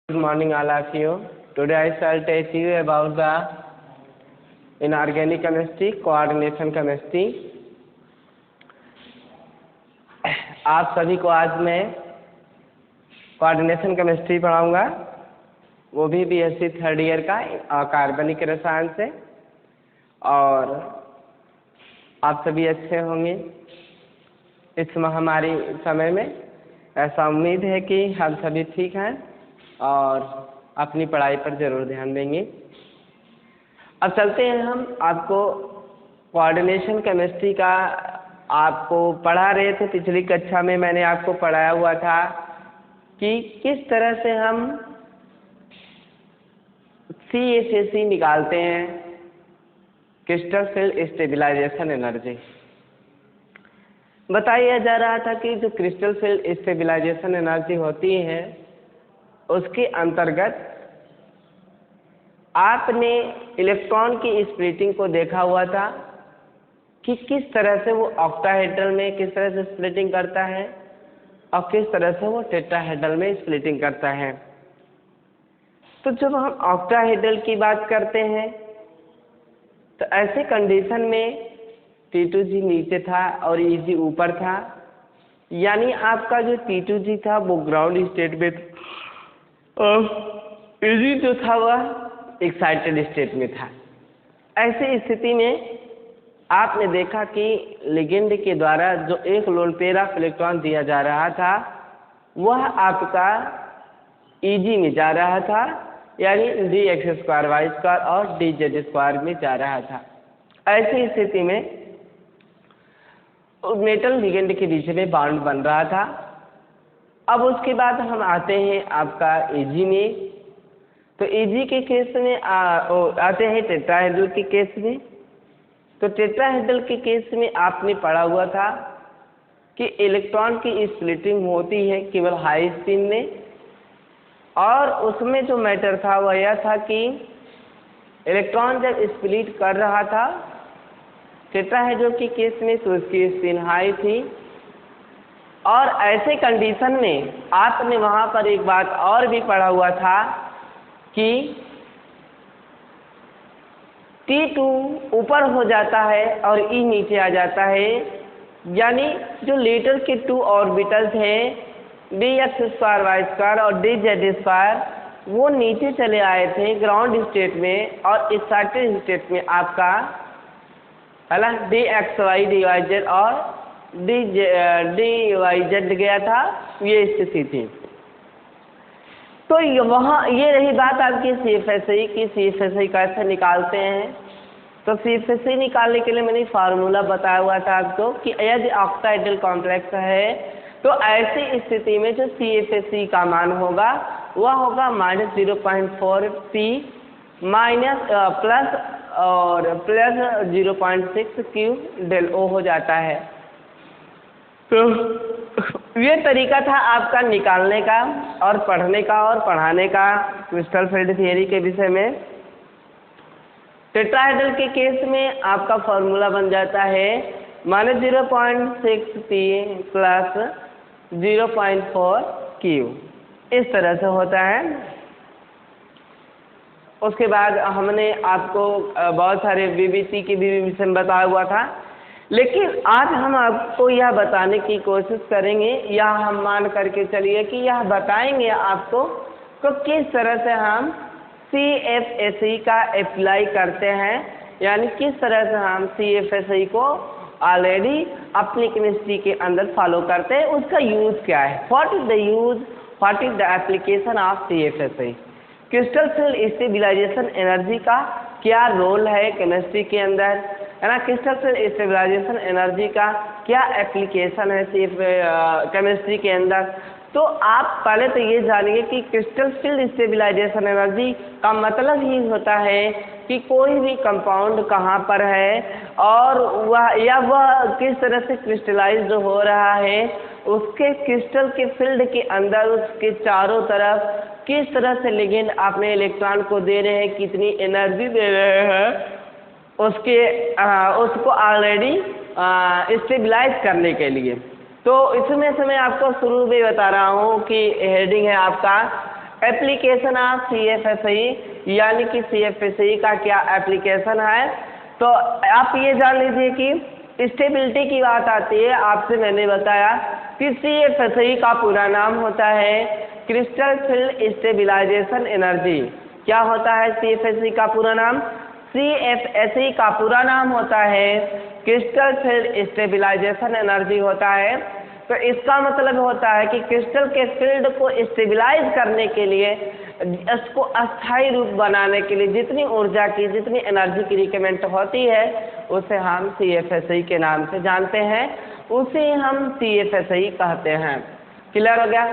Good morning all of you. Today I shall teach you about the inorganic chemistry, coordination chemistry. आप सभी को आज मैं coordination chemistry पढ़ाऊंगा, वो भी बीएससी थर्ड ईयर का कार्बनिक रसायन से। और आप सभी अच्छे होंगे इस महामारी समय में। ऐसा उम्मीद है कि हम सभी ठीक हैं और अपनी पढ़ाई पर ज़रूर ध्यान देंगे। अब चलते हैं, हम आपको कोऑर्डिनेशन केमिस्ट्री का आपको पढ़ा रहे थे। पिछली कक्षा में मैंने आपको पढ़ाया हुआ था कि किस तरह से हम CFSE निकालते हैं, क्रिस्टल फील्ड स्टेबलाइजेशन एनर्जी। बताया जा रहा था कि जो क्रिस्टल फील्ड स्टेबलाइजेशन एनर्जी होती है उसके अंतर्गत आपने इलेक्ट्रॉन की स्प्लिटिंग को देखा हुआ था कि किस तरह से वो ऑक्टाहेड्रल में किस तरह से स्प्लिटिंग करता है और किस तरह से वो टेट्राहेड्रल में स्प्लिटिंग करता है। तो जब हम ऑक्टाहेड्रल की बात करते हैं तो ऐसे कंडीशन में T2G नीचे था और EG ऊपर था, यानी आपका जो T2G था वो ग्राउंड स्टेट में और EG जो था वह एक्साइटेड स्टेट में था। ऐसी स्थिति में आपने देखा कि लिगेंड के द्वारा जो एक लोन पेयर ऑफ इलेक्ट्रॉन दिया जा रहा था वह आपका EG में जा रहा था, यानी dx2y² और dz² में जा रहा था। ऐसी स्थिति में मेटल लिगेंड के बीच में बॉन्ड बन रहा था। अब उसके बाद हम आते हैं आपका EG में। तो EG के केस में आते हैं टेट्राहेड्रल के केस में। तो टेट्राहेड्रल के केस में आपने पढ़ा हुआ था कि इलेक्ट्रॉन की स्प्लिटिंग होती है केवल हाई स्पिन में, और उसमें जो मैटर था वह यह था कि इलेक्ट्रॉन जब स्प्लिट कर रहा था टेट्राहेड्रल के केस में तो उसकी स्पिन हाई थी। और ऐसे कंडीशन में आपने वहाँ पर एक बात और भी पढ़ा हुआ था कि T2 ऊपर हो जाता है और E नीचे आ जाता है, यानी जो लेटर के 2 ऑर्बिटल्स हैं dx2y² और dz² वो नीचे चले आए थे ग्राउंड स्टेट में, और एक्साइटेड स्टेट में आपका है ना dxy dyz और dyz गया था, ये स्थिति थी। तो वहाँ ये रही बात आपकी CFSE की। CFSE कैसे निकालते हैं? तो CFSE निकालने के लिए मैंने फार्मूला बताया हुआ था आपको कि यदि ऑक्टाहेड्रल कॉम्प्लेक्स है तो ऐसी स्थिति में जो CFSE का मान होगा वह होगा -0.4 P plus 0.6 Q del O हो जाता है। तो ये तरीका था आपका निकालने का और पढ़ने का और पढ़ाने का क्रिस्टल फील्ड थियरी के विषय में। टेट्राहेड्रल के केस में आपका फॉर्मूला बन जाता है -0.6 P प्लस 0.4 Q, इस तरह से होता है। उसके बाद हमने आपको बहुत सारे VBC के भी विषय में बताया हुआ था, लेकिन आज हम आपको यह बताने की कोशिश करेंगे, या हम मान करके चलिए कि यह बताएंगे आपको तो किस तरह से हम CFSE का अप्लाई करते हैं, यानी किस तरह से हम CFSE को ऑलरेडी अपनी केमिस्ट्री के अंदर फॉलो करते हैं, उसका यूज़ क्या है, what is the use, what is the application of CFSE। Crystal field stabilization energy का क्या रोल है केमिस्ट्री के अंदर, है ना। क्रिस्टल फील्ड स्टेबलाइजेशन एनर्जी का क्या एप्लीकेशन है केमिस्ट्री के अंदर। तो आप पहले तो ये जानिए कि क्रिस्टल फील्ड स्टेबलाइजेशन एनर्जी का मतलब ही होता है कि कोई भी कंपाउंड कहाँ पर है और वह किस तरह से क्रिस्टलाइज्ड हो रहा है, उसके क्रिस्टल के फील्ड के अंदर उसके चारों तरफ किस तरह से लिगेंड अपने इलेक्ट्रॉन को दे रहे हैं, कितनी एनर्जी दे रहे हैं उसको ऑलरेडी स्टेबलाइज करने के लिए। तो इसमें से मैं आपको शुरू में बता रहा हूँ कि हेडिंग है आपका एप्लीकेशन ऑफ CFSE यानी कि CFSE का क्या एप्लीकेशन है। तो आप ये जान लीजिए कि स्टेबिलिटी की बात आती है, आपसे मैंने बताया कि CFSE का पूरा नाम होता है क्रिस्टल फील्ड स्टेबिलाईजेशन एनर्जी। क्या होता है CFSE का पूरा नाम? CFSE का पूरा नाम होता है क्रिस्टल फील्ड स्टेबिलाईजेशन एनर्जी होता है। तो इसका मतलब होता है कि क्रिस्टल के फील्ड को स्टेबिलाइज करने के लिए, इसको अस्थायी रूप बनाने के लिए जितनी ऊर्जा की, जितनी एनर्जी की रिक्वायरमेंट होती है उसे हम CFSE के नाम से जानते हैं, उसे हम CFSE कहते हैं। क्लियर हो गया?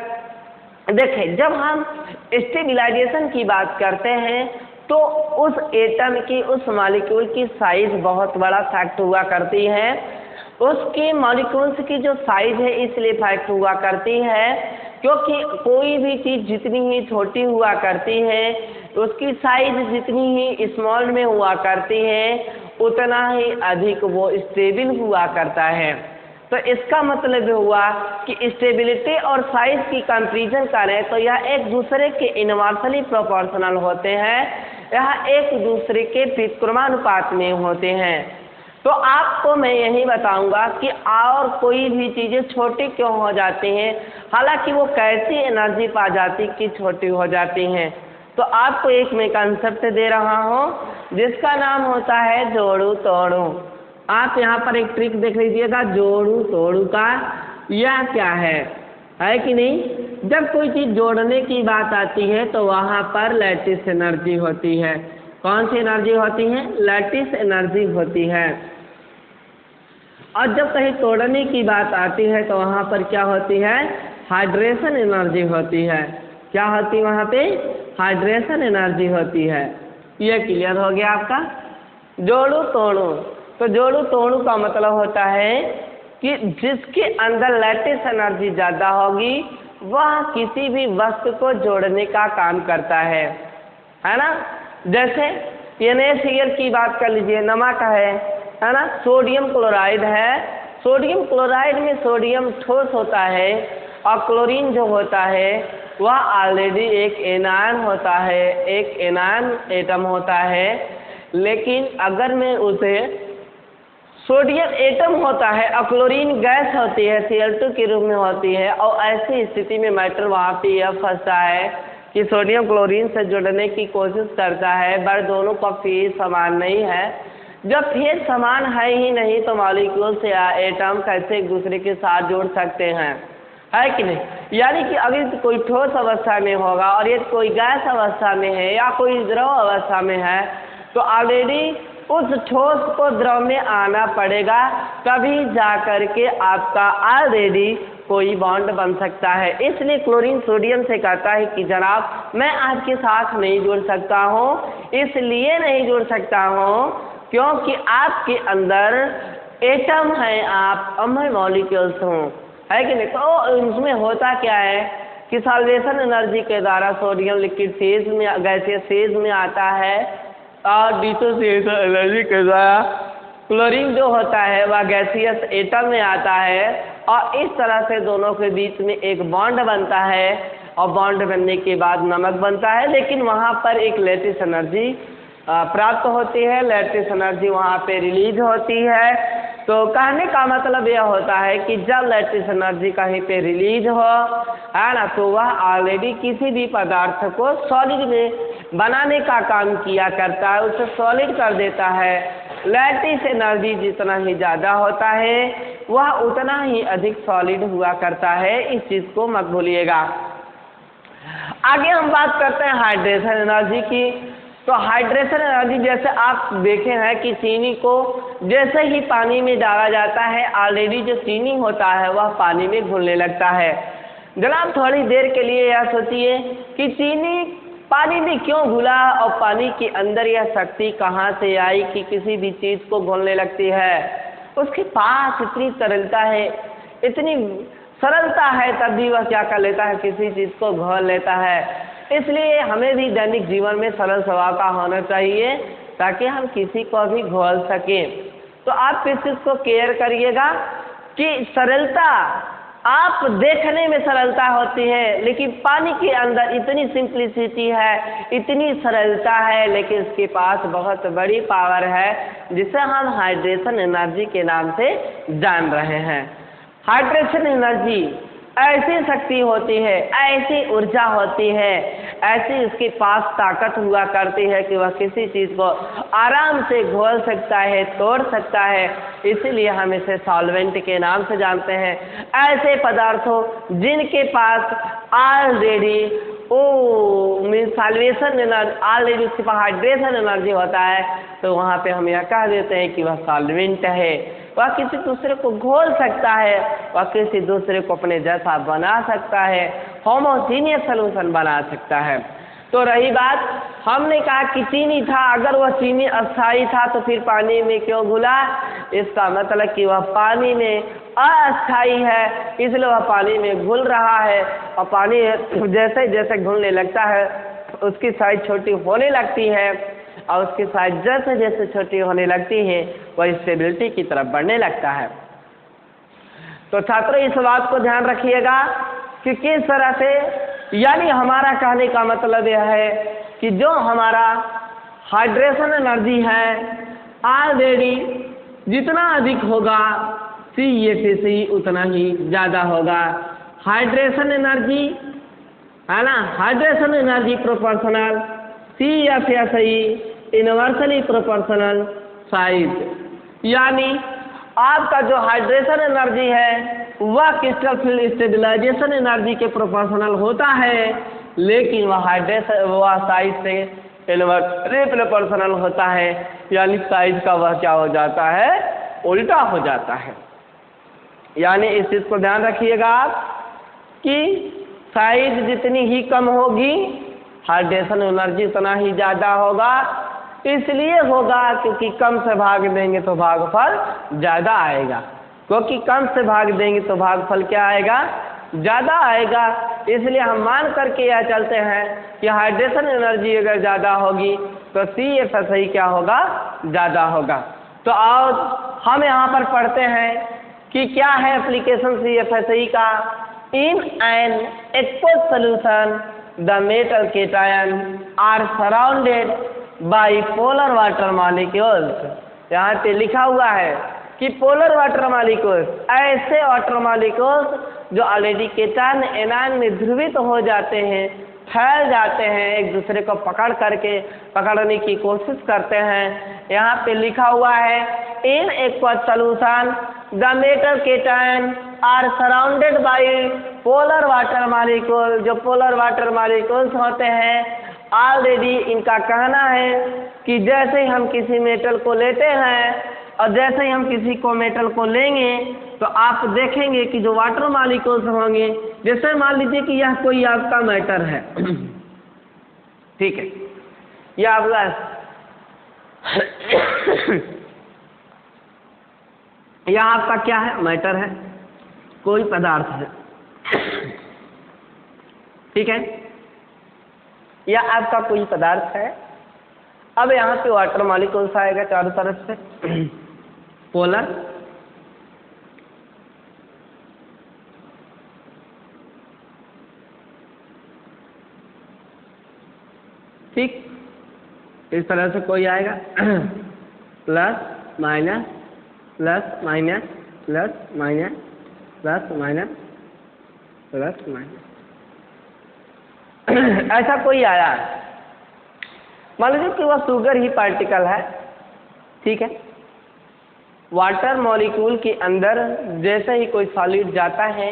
देखिए, जब हम स्टेबिलाइजेशन की बात करते हैं तो उस एटम की, उस मॉलिक्यूल की साइज बहुत बड़ा फैक्ट हुआ करती है। उसके मॉलिक्यूल्स की जो साइज है इसलिए फैक्ट हुआ करती है क्योंकि कोई भी चीज़ जितनी ही छोटी हुआ करती है, उसकी साइज जितनी ही स्मॉल में हुआ करती है, उतना ही अधिक वो स्टेबल हुआ करता है। तो इसका मतलब हुआ कि स्टेबिलिटी और साइज की कंपैरिजन करें तो यह एक दूसरे के इनवर्सली प्रोपोर्शनल होते हैं, यह एक दूसरे के व्युत्क्रमानुपात में होते हैं। तो आपको मैं यही बताऊंगा कि और कोई भी चीज़ें छोटी क्यों हो जाती हैं, हालांकि वो कैसी एनर्जी पा जाती कि छोटी हो जाती हैं। तो आपको एक मैं कंसेप्ट दे रहा हूँ जिसका नाम होता है जोड़ू तोड़ू। आप यहाँ पर एक ट्रिक देख लीजिएगा, जोड़ू तोड़ू का यह क्या है कि नहीं। जब कोई चीज़ जोड़ने की बात आती है तो वहाँ पर लैटिस एनर्जी होती है। कौन सी एनर्जी होती है? लैटिस एनर्जी होती है। और जब कहीं तोड़ने की बात आती है तो वहाँ पर क्या होती है? हाइड्रेशन एनर्जी होती है। क्या होती है वहाँ पे? हाइड्रेशन एनर्जी होती है। ये क्लियर हो गया आपका? जोड़ू तोड़ू। तो जोड़ू तोड़ू का मतलब होता है कि जिसके अंदर लैटिस एनर्जी ज़्यादा होगी वह किसी भी वस्तु को जोड़ने का काम करता है ना। जैसे NaCl की बात कर लीजिए, नमक है ना, सोडियम क्लोराइड है। सोडियम क्लोराइड में सोडियम ठोस होता है और क्लोरीन जो होता है वह ऑलरेडी एक एनायन होता है, एक एनायन एटम होता है। लेकिन अगर मैं उसे सोडियम एटम होता है और क्लोरीन गैस होती है, Cl2 के रूप में होती है, और ऐसी स्थिति में मैटर वहाँ पे यह फंसता है कि सोडियम क्लोरीन से जुड़ने की कोशिश करता है, पर दोनों का फेज समान नहीं है। जब फेज समान है ही नहीं तो मॉलिक्यूल्स या एटम कैसे एक दूसरे के साथ जोड़ सकते हैं, है कि नहीं। यानी कि अगर कोई ठोस अवस्था में होगा और ये कोई गैस अवस्था में है या कोई द्रव अवस्था में है तो ऑलरेडी उस ठोस को द्रव में आना पड़ेगा, तभी जा कर के आपका ऑलरेडी कोई बॉन्ड बन सकता है। इसलिए क्लोरीन सोडियम से कहता है कि जनाब मैं आपके साथ नहीं जुड़ सकता हूँ। इसलिए नहीं जुड़ सकता हूँ क्योंकि आपके अंदर एटम है, आप अमर मॉलिक्यूल्स हों, है कि नहीं। तो इसमें होता क्या है कि सॉल्वेशन एनर्जी के द्वारा सोडियम लिक्विड फेज में, गैसीय फेज में आता है और डिसोसिएशन एनर्जी के द्वारा क्लोरीन जो होता है वह गैसियस एटम में आता है और इस तरह से दोनों के बीच में एक बॉन्ड बनता है और बॉन्ड बनने के बाद नमक बनता है। लेकिन वहाँ पर एक लैटिस एनर्जी प्राप्त होती है, लैटिस एनर्जी वहाँ पे रिलीज होती है। तो कहने का मतलब यह होता है कि जब लैटिस एनर्जी कहीं पे रिलीज हो, है ना, तो वह ऑलरेडी किसी भी पदार्थ को सॉलिड में बनाने का काम किया करता है, उसे सॉलिड कर देता है। लैटिस एनर्जी जितना ही ज़्यादा होता है वह उतना ही अधिक सॉलिड हुआ करता है, इस चीज़ को मत भूलिएगा। आगे हम बात करते हैं हाइड्रेशन एनर्जी की। तो हाइड्रेशन एनर्जी जैसे आप देखे हैं कि चीनी को जैसे ही पानी में डाला जाता है ऑलरेडी जो चीनी होता है वह पानी में घुलने लगता है। जनाब थोड़ी देर के लिए यह सोचिए कि चीनी पानी में क्यों घुला और पानी के अंदर यह शक्ति कहाँ से आई कि किसी भी चीज़ को घोलने लगती है। उसके पास इतनी तरलता है, इतनी सरलता है, तब भी वह क्या कर लेता है, किसी चीज़ को घोल लेता है। इसलिए हमें भी दैनिक जीवन में सरल स्वभाव का होना चाहिए ताकि हम किसी को भी घोल सकें। तो आप इस चीज़ को केयर करिएगा कि सरलता आप देखने में सरलता होती है, लेकिन पानी के अंदर इतनी सिंप्लिसिटी है, इतनी सरलता है, लेकिन इसके पास बहुत बड़ी पावर है जिसे हम हाइड्रेशन एनर्जी के नाम से जान रहे हैं। हाइड्रेशन एनर्जी ऐसी शक्ति होती है, ऐसी ऊर्जा होती है, ऐसी उसके पास ताकत हुआ करती है कि वह किसी चीज़ को आराम से घोल सकता है, तोड़ सकता है। इसीलिए हम इसे सॉल्वेंट के नाम से जानते हैं। ऐसे पदार्थों जिनके पास already means solvation energy, already उसके पास हाइड्रेशन एनर्जी होता है, तो वहाँ पे हम यह कह देते हैं कि वह सॉल्वेंट है। वह किसी दूसरे को घोल सकता है, वह किसी दूसरे को अपने जैसा बना सकता है, होमोजीनियस सॉल्यूशन बना सकता है। तो रही बात, हमने कहा कि चीनी था, अगर वह चीनी अस्थायी था तो फिर पानी में क्यों घुला? इसका मतलब कि वह पानी में अस्थायी है, इसलिए वह पानी में घुल रहा है, और पानी जैसे जैसे घुलने लगता है उसकी साइज छोटी होने लगती है, और उसकी साइज जैसे जैसे छोटी होने लगती है वह स्टेबिलिटी की तरफ बढ़ने लगता है। तो छात्रों इस बात को ध्यान रखिएगा कि किस तरह से, यानी हमारा कहने का मतलब यह है कि जो हमारा हाइड्रेशन एनर्जी है ऑलरेडी जितना अधिक होगा CFSE उतना ही ज़्यादा होगा। हाइड्रेशन एनर्जी है ना, hydration energy proportional CFSE inversely proportional size, यानी आपका जो हाइड्रेशन एनर्जी है वह क्रिस्टल फील्ड स्टेबलाइजेशन एनर्जी के प्रोपोर्शनल होता है, लेकिन वह साइज से इनवर्सली प्रोपोर्शनल होता है, यानी साइज का वह क्या हो जाता है, उल्टा हो जाता है। यानी इस चीज़ को ध्यान रखिएगा आप कि साइज जितनी ही कम होगी हाइड्रेशन एनर्जी उतना ही ज़्यादा होगा। इसलिए होगा क्योंकि कम से भाग देंगे तो भागफल ज़्यादा आएगा, क्योंकि कम से भाग देंगे तो भागफल क्या आएगा, ज़्यादा आएगा। इसलिए हम मान करके यह चलते हैं कि हाइड्रेशन एनर्जी अगर ज़्यादा होगी तो CFSE क्या होगा, ज़्यादा होगा। तो और हम यहाँ पर पढ़ते हैं कि क्या है एप्लीकेशन CFSE का। In an aqueous solution the metal cation are surrounded by polar water molecules. यहाँ पे लिखा हुआ है कि पोलर वाटर मॉलिक्यूल्स, ऐसे वाटर मॉलिक्यूल्स जो ऑलरेडी केटायन एनायन में ध्रुवित हो जाते हैं, फैल जाते हैं, एक दूसरे को पकड़ने की कोशिश करते हैं। यहाँ पे लिखा हुआ है in aqueous solution the metal cation are surrounded by polar water molecule. जो पोलर वाटर मॉलिक्यूल्स होते हैं ऑलरेडी इनका कहना है कि जैसे ही हम किसी मेटल को लेते हैं और जैसे ही हम किसी को मेटल को लेंगे तो आप देखेंगे कि जो वाटर मॉलिक्यूल्स होंगे, जैसे मान लीजिए कि यह कोई आपका मैटर है, ठीक है, यह आपका यह आपका क्या है, मैटर है, कोई पदार्थ है, ठीक है, यह आपका कोई पदार्थ है। अब यहाँ पे वाटर मॉलिक्यूल्स आएगा चारों तरफ से, पोलर, ठीक, इस तरह से कोई आएगा plus minus plus minus plus minus plus minus plus minus, ऐसा कोई आया। मान लीजिए कि वह शुगर ही पार्टिकल है, ठीक है। वाटर मॉलिक्यूल के अंदर जैसे ही कोई सॉलिड जाता है,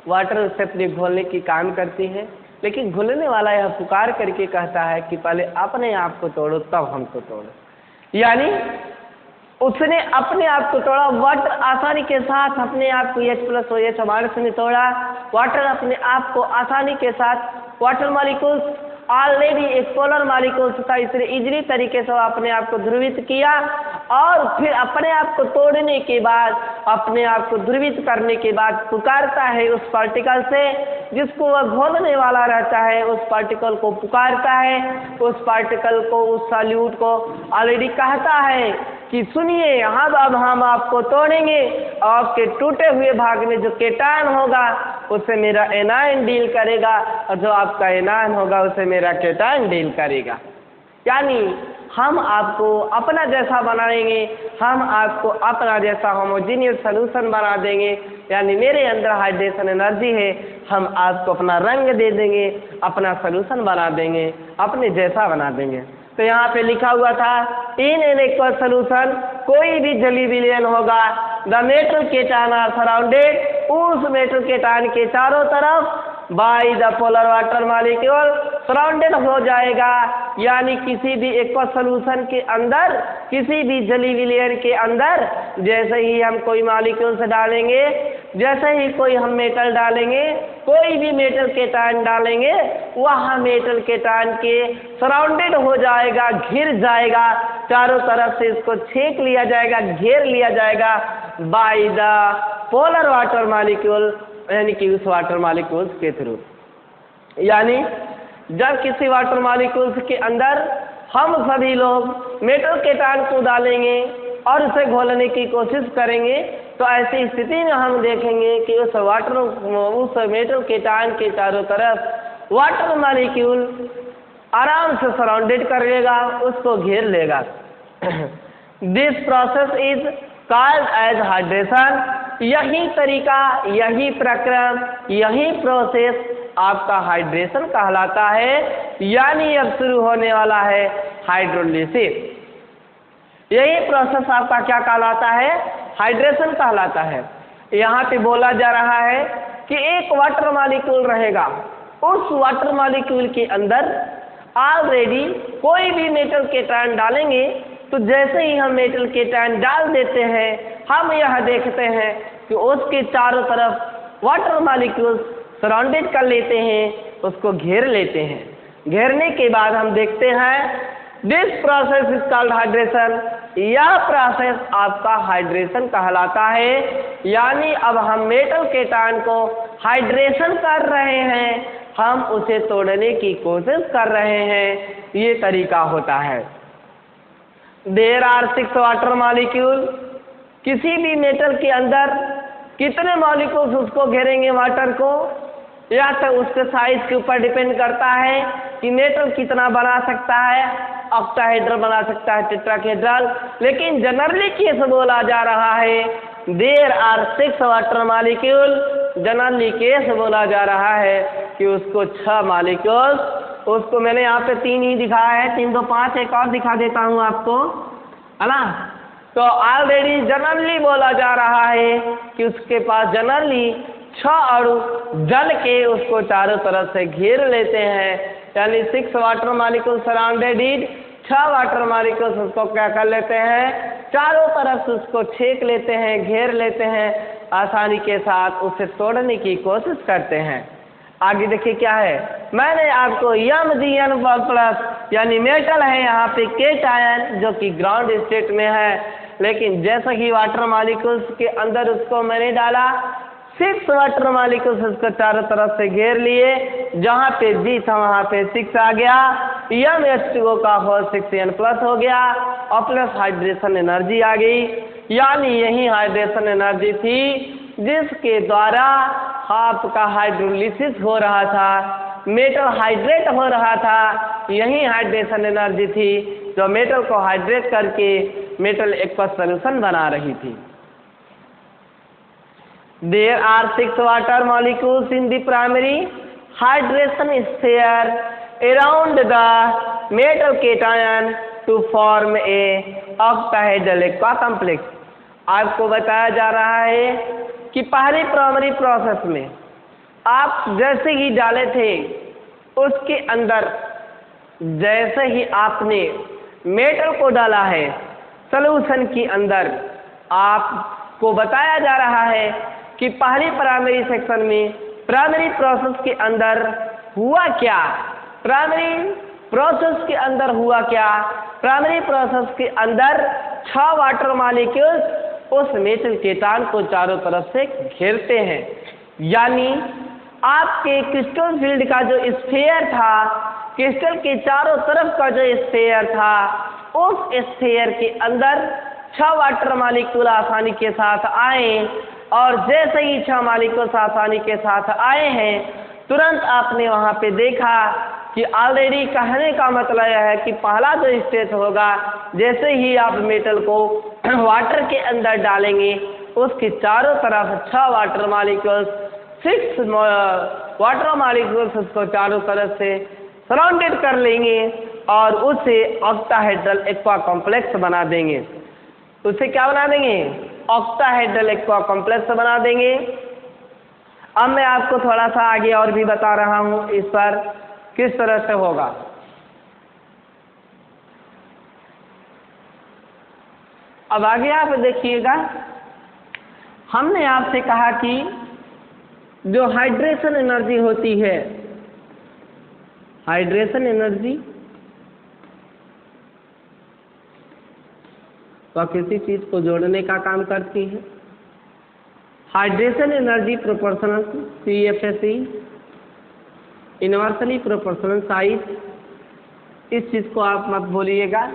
वाटर उससे अपने घोलने की काम करती है, लेकिन घुलने वाला यह पुकार करके कहता है कि पहले अपने आप को तोड़ो तब हमको तोड़ो। यानी उसने अपने आप को तोड़ा, वाटर आसानी के साथ अपने आप को H+OH हमारे से तोड़ा। वाटर अपने आप को आसानी के साथ, वाटर मॉलिक्यूल्स ऑलरेडी एक पोलर मॉलिक्यूल्स था, इसलिए इजीली तरीके से वो अपने आप को ध्रुवित किया और फिर अपने आप को तोड़ने के बाद, अपने आप को ध्रुवित करने के बाद पुकारता है उस पार्टिकल से जिसको वह घोलने वाला रहता है, उस पार्टिकल को पुकारता है, उस पार्टिकल को, उस सॉल्यूट को ऑलरेडी कहता है कि सुनिए अब हम आपको तोड़ेंगे और आपके टूटे हुए भाग में जो केटायन होगा उससे मेरा एनायन डील करेगा और जो आपका एनायन होगा उससे मेरा केटायन डील करेगा। यानी हम आपको अपना जैसा बनाएंगे, हम आपको अपना जैसा होमोजीनियस सॉल्यूशन बना देंगे। यानी मेरे अंदर हाइड्रेशन एनर्जी है, हम आपको अपना रंग दे देंगे, अपना सॉल्यूशन बना देंगे, अपने जैसा बना देंगे। तो यहाँ पे लिखा हुआ था इन एन एक्वस सॉल्यूशन, कोई भी जली विलयन होगा, the metal cation are surrounded, उस मेटल केटायन के चारों तरफ by the polar water molecule surrounded हो जाएगा। यानी किसी भी एक्वस सॉल्यूशन के अंदर, किसी भी जली विलयन के अंदर जैसे ही हम कोई मॉलिक्यूल्स डालेंगे, जैसे ही कोई हम मेटल डालेंगे, कोई भी मेटल केटायन डालेंगे, वह मेटल केटायन के सराउंडेड हो जाएगा, घिर जाएगा, चारों तरफ से इसको छेक लिया जाएगा, घेर लिया जाएगा bye the polar water molecule, यानी कि उस वाटर मॉलिक्यूल्स के थ्रू। यानी जब किसी वाटर मॉलिक्यूल्स के अंदर हम सभी लोग मेटल केटायन को डालेंगे और उसे घोलने की कोशिश करेंगे तो ऐसी स्थिति में हम देखेंगे कि उस मेटल केटायन के चारों तरफ वाटर मॉलिक्यूल आराम से सराउंडेड कर लेगा, उसको घेर लेगा। This process is called as hydration. यही तरीका, यही प्रक्रम, यही प्रोसेस आपका हाइड्रेशन कहलाता है। यानी अब शुरू होने वाला है हाइड्रोलिसिस। यही प्रोसेस आपका क्या कहलाता है? हाइड्रेशन कहलाता है। यहाँ पे बोला जा रहा है कि एक वाटर मॉलिक्यूल रहेगा, उस वाटर मॉलिक्यूल के अंदर ऑलरेडी कोई भी मेटल केटायन डालेंगे तो जैसे ही हम मेटल केटायन डाल देते हैं, हम यह देखते हैं कि उसके चारों तरफ वाटर मॉलिक्यूल्स सराउंडेड कर लेते हैं, उसको घेर लेते हैं। घेरने के बाद हम देखते हैं this process is called hydration. यह प्रोसेस आपका हाइड्रेशन कहलाता है। यानी अब हम मेटल केटायन को हाइड्रेशन कर रहे हैं, हम उसे तोड़ने की कोशिश कर रहे हैं। ये तरीका होता है। There are 6 water molecule. किसी भी मेटल के अंदर कितने मॉलिक्यूल्स उसको घेरेंगे वाटर को, या तो उसके साइज के ऊपर डिपेंड करता है कि मेटल कितना बना सकता है, ऑक्टाहेड्रल बना सकता है, टेट्राहेड्रल। लेकिन जनरली केस बोला जा रहा है there are 6 water molecule. Generally case बोला जा रहा है कि उसको 6 मॉलिक्यूल्स, उसको मैंने यहाँ पे 3 ही दिखाया है, 3 2 5, एक और दिखा देता हूँ आपको, है ना। तो ऑलरेडी जनरली बोला जा रहा है कि उसके पास जनरली 6 अणु जल के उसको चारों तरफ से घेर लेते हैं। यानी 6 water molecule surrounded it, 6 water molecules उसको क्या कर लेते हैं, चारों तरफ से उसको छेक लेते हैं, घेर लेते हैं, आसानी के साथ उसे तोड़ने की कोशिश करते हैं। आगे देखिए क्या है, मैंने आपको Mgn+ यानी मेटल है यहाँ पे केटायन जो कि ग्राउंड स्टेट में है, लेकिन जैसे ही वाटर मॉलिक्यूल्स के अंदर उसको मैंने डाला, 6 वाटर मॉलिक्यूल्स उसको चारों तरफ से घेर लिए, जहाँ पे G था वहाँ पे 6 आ गया, MH2O का होल 6n+ हो गया और प्लस हाइड्रेशन एनर्जी आ गई। यानी यही हाइड्रेशन एनर्जी थी जिसके द्वारा आपका हाइड्रोलिसिस हो रहा था, मेटल हाइड्रेट हो रहा था। यही हाइड्रेशन एनर्जी थी जो मेटल को हाइड्रेट करके मेटल एक्वस सॉल्यूशन बना रही थी। There are 6 water molecules in the primary hydration sphere around the metal cation to form a octahedral aqua complex। आपको बताया जा रहा है कि पहली प्राइमरी प्रोसेस में आप जैसे ही डाले थे उसके अंदर, जैसे ही आपने मेटल को डाला है सॉल्यूशन के अंदर, आपको बताया जा रहा है कि पहली प्राइमरी सेक्शन में प्राइमरी प्रोसेस के अंदर हुआ क्या प्राइमरी प्रोसेस के अंदर हुआ क्या, प्राइमरी प्रोसेस के अंदर 6 वाटर मॉलिक्यूल्स उस मेटल केटायन को चारों तरफ से घेरते हैं। यानी आपके क्रिस्टल फील्ड का जो स्फीयर था, क्रिस्टल के चारों तरफ का जो स्फीयर था, उस स्फीयर के अंदर 6 वाटर मॉलिक्यूल आसानी के साथ आए, और जैसे ही 6 मॉलिक्यूल्स आसानी के साथ आए हैं, तुरंत आपने वहाँ पे देखा कि ऑलरेडी कहने का मतलब यह है कि पहला जो स्टेज होगा, जैसे ही आप मेटल को वाटर के अंदर डालेंगे, उसके चारों तरफ 6 वाटर मॉलिक्यूल्स, 6 वाटर मॉलिक्यूल्स उसको चारों तरफ से सराउंडेड कर लेंगे और उसे ऑक्टाहेड्रल एक्वा कॉम्प्लेक्स बना देंगे। उसे क्या बना देंगे? ऑक्टाहेड्रल एक्वा कॉम्प्लेक्स बना देंगे। अब मैं आपको थोड़ा सा आगे और भी बता रहा हूँ इस पर किस तरह से होगा। अब आगे आप देखिएगा, हमने आपसे कहा कि जो हाइड्रेशन एनर्जी होती है, हाइड्रेशन एनर्जी वह किसी चीज को जोड़ने का काम करती है। Hydration energy proportional CFSE, inversely proportional size. इस चीज को आप मत भूलिएगा।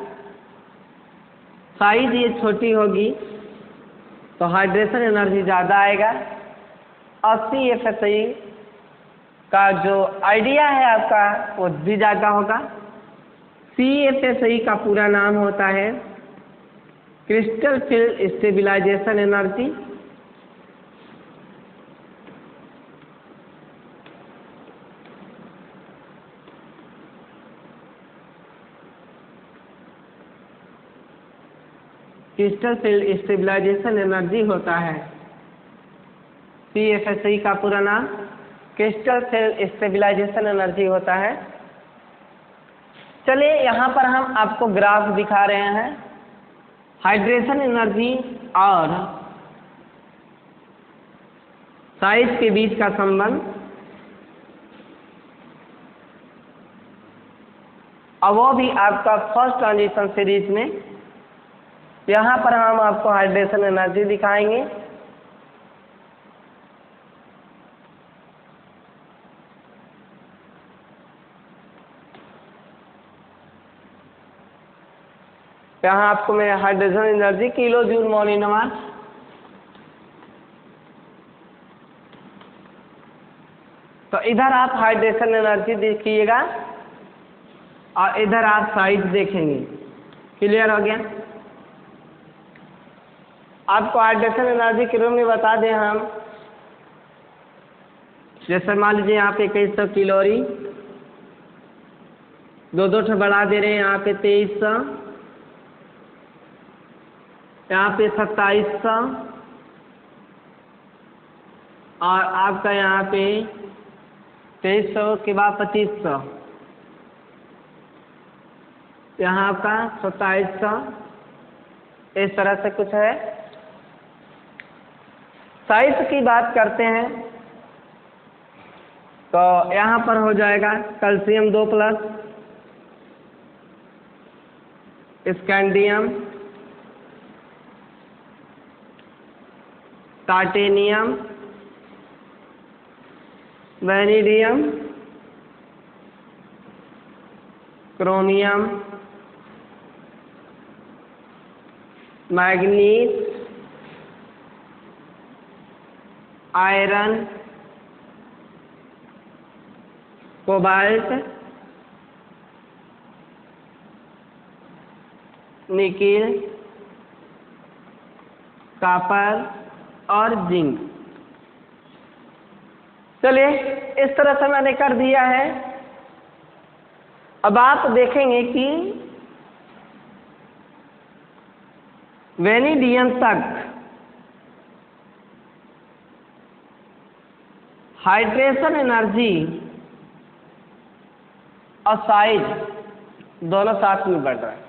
साइज ये छोटी होगी तो हाइड्रेशन एनर्जी ज़्यादा आएगा, और CFSE का जो आइडिया है आपका वो भी ज़्यादा होगा। CFSE का पूरा नाम होता है crystal field stabilisation energy. Crystal field stabilisation energy होता है CFSE का पूरा नाम क्रिस्टल फील्ड स्टेबिलाईजेशन एनर्जी होता है। चलिए यहाँ पर हम आपको ग्राफ दिखा रहे हैं हाइड्रेशन एनर्जी और साइज के बीच का संबंध। और वो भी आपका फर्स्ट ट्रांजिशन सीरीज में। यहाँ पर हम आपको हाइड्रेशन एनर्जी दिखाएंगे। यहाँ आपको मैं hydration energy kilojoule mole in mass, तो इधर आप हाइड्रेशन एनर्जी देखिएगा और इधर आप साइज देखेंगे। क्लियर हो गया? आपको हाइड्रेशन एनर्जी के रूप में बता दें हम, जैसे मान लीजिए यहाँ पे 2100 कैलोरी, दो ठो बढ़ा दे रहे हैं, यहाँ पे 2300, यहाँ पे 2700, और आपका यहाँ पे 2300 के बाद 2500, यहाँ आपका 2700, इस तरह से कुछ है। साइज की बात करते हैं तो यहाँ पर हो जाएगा calcium 2+, scandium, titanium, vanadium, chromium, manganese, iron, cobalt, nickel, copper और जिंक। चलिए इस तरह से मैंने कर दिया है। अब आप देखेंगे कि वेनेडियम तक हाइड्रेशन एनर्जी और साइज दोनों साथ में बढ़ रहा है।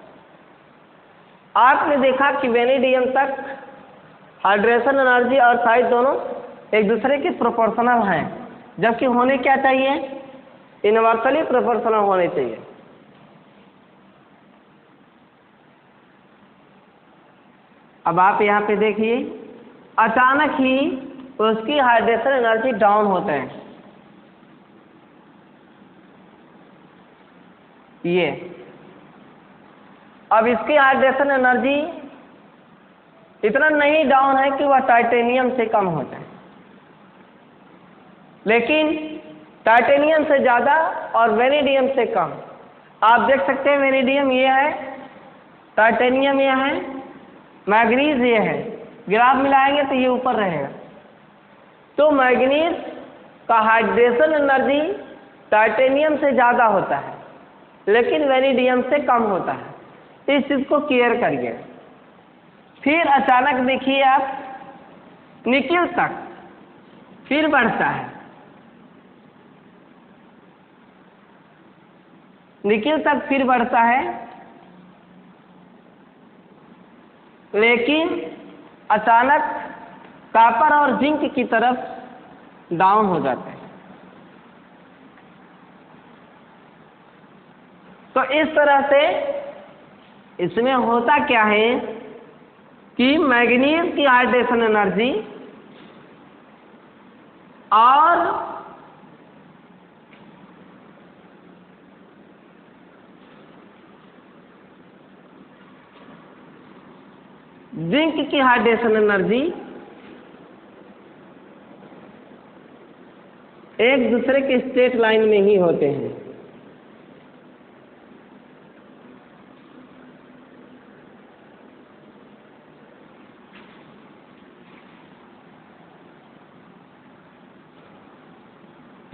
आपने देखा कि वेनेडियम तक हाइड्रेशन एनर्जी और साइज दोनों एक दूसरे के प्रोपोर्शनल हैं, जबकि होने क्या चाहिए? इनवर्सली प्रोपोर्शनल होने चाहिए। अब आप यहाँ पे देखिए, अचानक ही उसकी हाइड्रेशन एनर्जी डाउन होते हैं। ये अब इसकी हाइड्रेशन एनर्जी इतना नहीं डाउन है कि वह टाइटेनियम से कम हो जाए, लेकिन टाइटेनियम से ज़्यादा और वेनेडियम से कम। आप देख सकते हैं वेनेडियम ये है, टाइटेनियम ये है, मैग्नीज ये है। ग्राफ मिलाएंगे तो ये ऊपर रहेगा। तो मैग्नीज का हाइड्रेशन एनर्जी टाइटेनियम से ज़्यादा होता है, लेकिन वेनेडियम से कम होता है। इस चीज़ को क्लियर करिए। फिर अचानक देखिए आप निकिल तक फिर बढ़ता है, निकिल तक फिर बढ़ता है, लेकिन अचानक कॉपर और जिंक की तरफ डाउन हो जाते हैं। तो इस तरह से इसमें होता क्या है कि मैग्नीज की हाइड्रेशन एनर्जी और जिंक की हाइड्रेशन एनर्जी एक दूसरे के स्ट्रेट लाइन में ही होते हैं।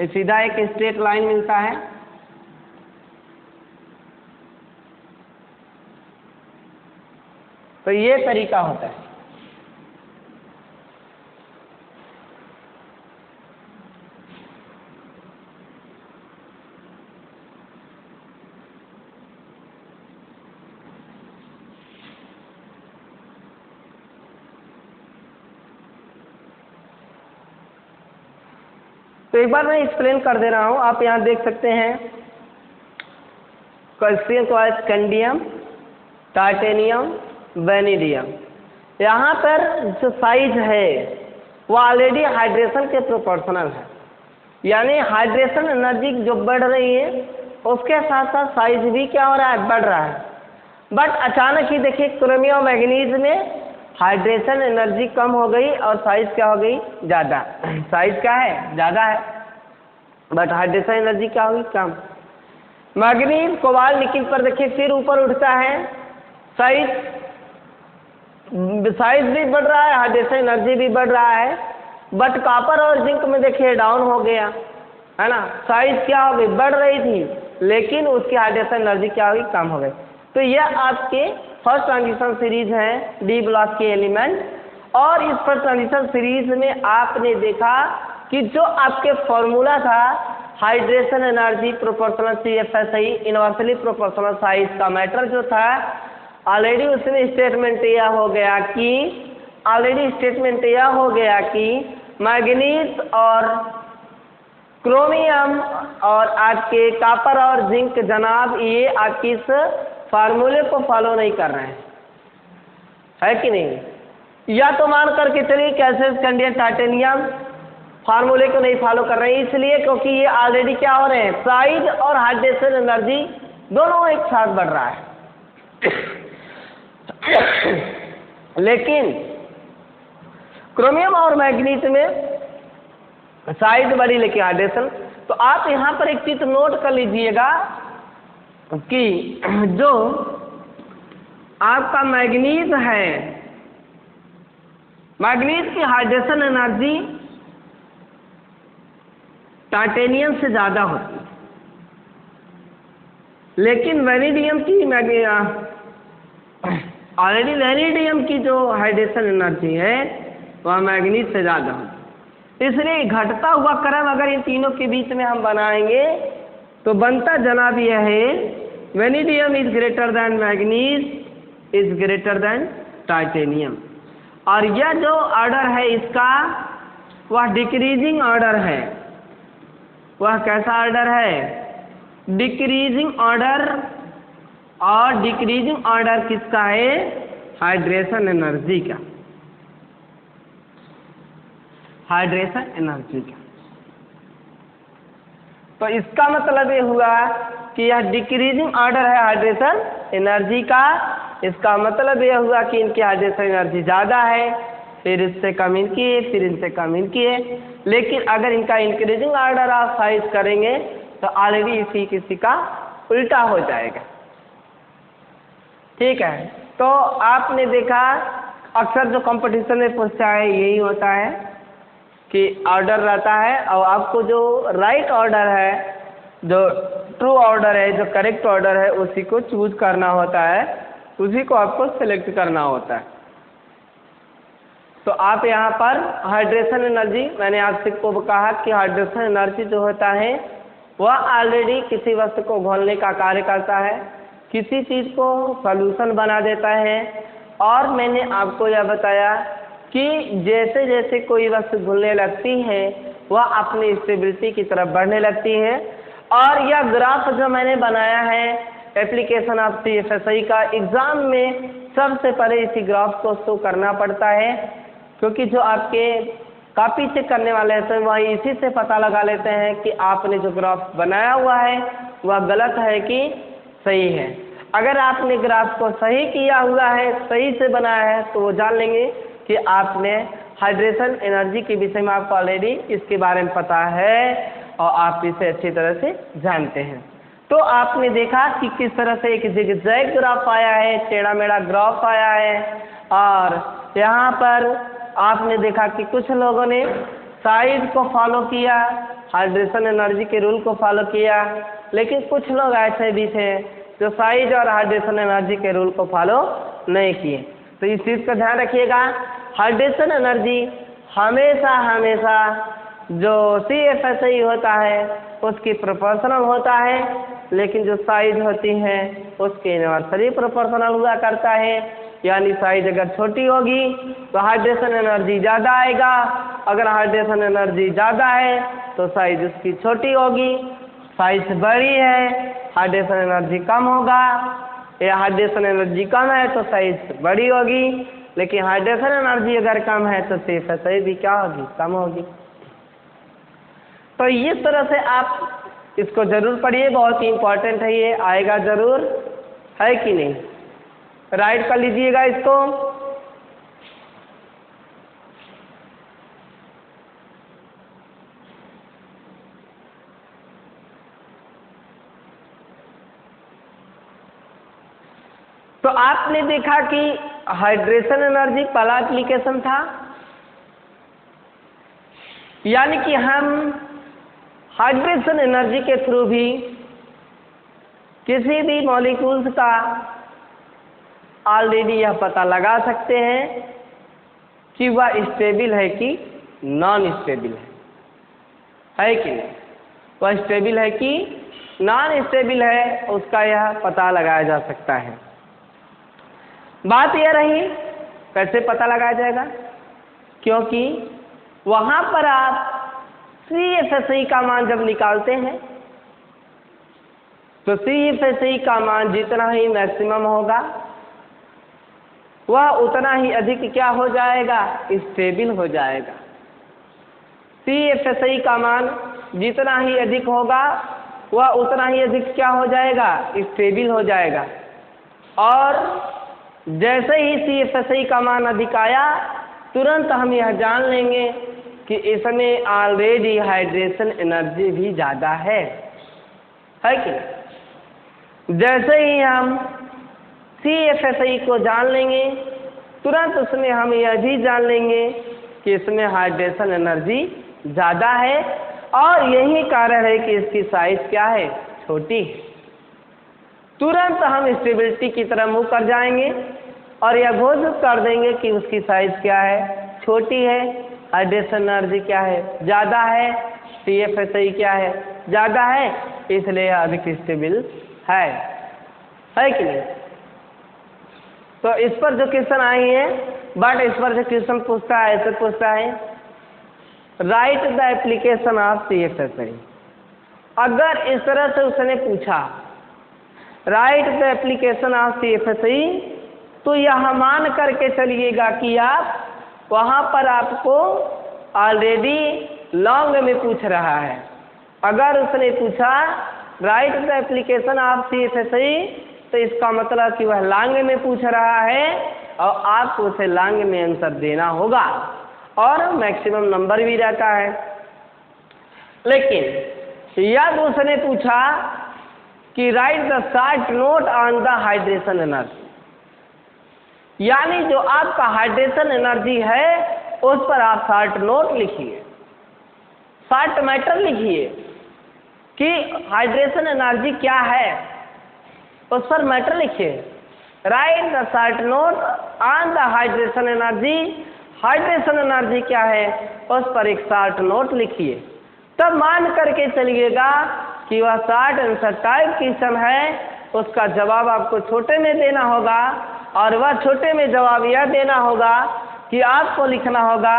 सीधा एक स्ट्रेट लाइन मिलता है। तो ये तरीका होता है। तो एक बार मैं एक्सप्लेन कर दे रहा हूँ। आप यहाँ देख सकते हैं calcium quartz, scandium, titanium, vanadium. यहाँ पर जो साइज है वो ऑलरेडी हाइड्रेशन के प्रोपोर्शनल है, यानी हाइड्रेशन एनर्जी जो बढ़ रही है उसके साथ साथ साइज भी क्या हो रहा है, बढ़ रहा है। बट अचानक ही देखिए क्रोमियम मैग्नीज में हाइड्रेशन एनर्जी कम हो गई और साइज क्या हो गई, ज़्यादा। साइज क्या है, ज़्यादा है, बट हाइड्रेशन एनर्जी क्या होगी, कम। मैग्नीज, कोबाल्ट, निकिल पर देखिए फिर ऊपर उठता है, साइज भी बढ़ रहा है, हाइड्रेशन एनर्जी भी बढ़ रहा है। बट कॉपर और जिंक में देखिए डाउन हो गया, है ना। साइज क्या हो गई, बढ़ रही थी, लेकिन उसकी हाइड्रेशन एनर्जी क्या होगी, कम हो गई। तो यह आपके फर्स्ट ट्रांजिशन सीरीज है डी ब्लॉक के एलिमेंट। और इस फर्स्ट ट्रांजिशन सीरीज में आपने देखा कि जो आपके फॉर्मूला था hydration energy proportional CFSI inversely proportional size का मैटर जो था, ऑलरेडी उसमें स्टेटमेंट यह हो गया कि मैग्नीज और क्रोमियम और आपके कॉपर और जिंक जनाब ये आपकी इस फार्मूले को फॉलो नहीं कर रहे हैं, है कि नहीं। या तो मान करके चलिए कैल्शियम, स्कैंडियम, टाइटेनियम फार्मूले को नहीं फॉलो कर रहे हैं, इसलिए क्योंकि ये ऑलरेडी क्या हो रहे हैं, साइज और हाइड्रेशन एनर्जी दोनों एक साथ बढ़ रहा है। लेकिन क्रोमियम और मैग्नीज में साइज बढ़ी लेकिन हाइड्रेशन। तो आप यहाँ पर एक चीज नोट कर लीजिएगा कि जो आपका मैग्नीज है, मैग्नीज की हाइड्रेशन एनर्जी टाइटेनियम से ज़्यादा होती है, लेकिन वेनेडियम की ऑलरेडी वेनेडियम की जो हाइड्रेशन एनर्जी है वह मैग्नीज से ज़्यादा होती है। इसलिए घटता हुआ क्रम अगर इन तीनों के बीच में हम बनाएंगे तो बनता जनाब यह है vanadium is greater than manganese is greater than titanium. और यह जो ऑर्डर है इसका वह डिक्रीजिंग ऑर्डर है, वह कैसा ऑर्डर है? Decreasing order. और डिक्रीजिंग ऑर्डर किसका है? हाइड्रेशन एनर्जी का। हाइड्रेशन एनर्जी का। तो इसका मतलब ये हुआ कि यह डिक्रीजिंग ऑर्डर है हाइड्रेशन एनर्जी का। इसका मतलब यह हुआ कि इनकी हाइड्रेशन एनर्जी ज़्यादा है, फिर इससे कम इनकी है, फिर इनसे कम इनकी है। लेकिन अगर इनका इंक्रीजिंग ऑर्डर आप साइज करेंगे तो ऑलरेडी इसी किसी का उल्टा हो जाएगा। ठीक है, तो आपने देखा अक्सर जो कंपटीशन में पूछता है यही होता है कि ऑर्डर रहता है और आपको जो राइट ऑर्डर है, जो ट्रू ऑर्डर है, जो करेक्ट ऑर्डर है, उसी को चूज करना होता है, उसी को आपको सिलेक्ट करना होता है। तो आप यहाँ पर हाइड्रेशन एनर्जी, मैंने आपसे को कहा कि हाइड्रेशन एनर्जी जो होता है वह ऑलरेडी किसी वस्तु को घोलने का कार्य करता है, किसी चीज़ को सॉल्यूशन बना देता है। और मैंने आपको यह बताया कि जैसे जैसे कोई वस्तु घुलने लगती है वह अपनी स्टेबिलिटी की तरफ बढ़ने लगती है। और यह ग्राफ जो मैंने बनाया है एप्लीकेशन ऑफ CFSI का, एग्ज़ाम में सबसे पहले इसी ग्राफ को शो करना पड़ता है, क्योंकि जो आपके कॉपी चेक करने वाले हैं तो वही इसी से पता लगा लेते हैं कि आपने जो ग्राफ बनाया हुआ है वह गलत है कि सही है। अगर आपने ग्राफ को सही किया हुआ है, सही से बनाया है, तो वो जान लेंगे कि आपने हाइड्रेशन एनर्जी के विषय में आपको ऑलरेडी इसके बारे में पता है और आप इसे अच्छी तरह से जानते हैं। तो आपने देखा कि किस तरह से एक जिगजैग ग्राफ आया है, टेढ़ा मेढ़ा ग्राफ आया है। और यहाँ पर आपने देखा कि कुछ लोगों ने साइज को फॉलो किया, हाइड्रेशन एनर्जी के रूल को फॉलो किया, लेकिन कुछ लोग ऐसे भी थे जो साइज और हाइड्रेशन एनर्जी के रूल को फॉलो नहीं किए। तो इस चीज़ का ध्यान रखिएगा, हाइड्रेशन एनर्जी हमेशा हमेशा जो CFSI होता है उसकी प्रोपोर्शनल होता है, लेकिन जो साइज होती है उसके इनवर्सली प्रोपोर्शनल हुआ करता है। यानी साइज अगर छोटी होगी तो हाइड्रेशन एनर्जी ज़्यादा आएगा, अगर हाइड्रेशन एनर्जी ज़्यादा है तो साइज उसकी छोटी होगी। साइज बड़ी है, हाइड्रेशन एनर्जी कम होगा, या हाइड्रेशन एनर्जी कम है तो साइज बड़ी होगी। लेकिन हाइड्रेशन एनर्जी अगर कम है तो CFSI भी क्या होगी? कम होगी। तो इस तरह से आप इसको जरूर पढ़िए, बहुत ही इम्पोर्टेंट है, ये आएगा जरूर, है कि नहीं? राइट कर लीजिएगा इसको। तो आपने देखा कि हाइड्रेशन एनर्जी पहला एप्लीकेशन था, यानी कि हम हाइड्रेशन एनर्जी के थ्रू भी किसी भी मॉलिक्यूल्स का ऑलरेडी यह पता लगा सकते हैं कि वह स्टेबल है कि नॉन स्टेबल है कि नहीं? वह स्टेबल है कि नॉन स्टेबल है, उसका यह पता लगाया जा सकता है। बात यह रही कैसे पता लगाया जाएगा, क्योंकि वहाँ पर आप CFSI का मान जब निकालते हैं तो CFSI का मान जितना ही मैक्सिमम होगा वह उतना ही अधिक क्या हो जाएगा? स्टेबल हो जाएगा। CFSI का मान जितना ही अधिक होगा वह उतना ही अधिक क्या हो जाएगा? स्टेबल हो जाएगा। और जैसे ही CFSI का मान अधिक आया तुरंत हम यह जान लेंगे कि इसमें ऑलरेडी हाइड्रेशन एनर्जी भी ज़्यादा है कि? जैसे ही हम CFSI को जान लेंगे तुरंत उसमें हम यह भी जान लेंगे कि इसमें हाइड्रेशन एनर्जी ज़्यादा है, और यही कारण है कि इसकी साइज क्या है? छोटी। तुरंत हम स्टेबिलिटी की तरफ मुँह कर जाएंगे और यह घोषित कर देंगे कि उसकी साइज क्या है? छोटी है। हाइड्रेशन एनर्जी क्या है? ज़्यादा है। CFSI क्या है? ज़्यादा है, इसलिए अधिक स्टेबल है कि नहीं? तो इस पर जो क्वेश्चन आई है, बट इस पर जो क्वेश्चन पूछता है ऐसे पूछता है, right the application of CFSI। अगर इस तरह से उसने पूछा right the application of CFSE, तो यह मान करके चलिएगा कि आप वहाँ पर आपको ऑलरेडी लॉन्ग में पूछ रहा है। अगर उसने पूछा right the application of CFSE, तो इसका मतलब कि वह लॉन्ग में पूछ रहा है और आपको उसे लॉन्ग में आंसर देना होगा और मैक्सिमम नंबर भी रहता है। लेकिन यह उसने पूछा कि right the short note on the hydration energy, यानी जो आपका हाइड्रेशन एनर्जी है उस पर आप शॉर्ट नोट लिखिए, शॉर्ट मैटर लिखिए कि हाइड्रेशन एनर्जी क्या है, उस पर मैटर लिखिए। Right the short note on the hydration energy, hydration energy क्या है उस पर एक शॉर्ट नोट लिखिए। तब मान करके चलिएगा कि वह शॉर्ट आंसर टाइप क्वेश्चन है, उसका जवाब आपको छोटे में देना होगा और वह छोटे में जवाब यह देना होगा कि आपको लिखना होगा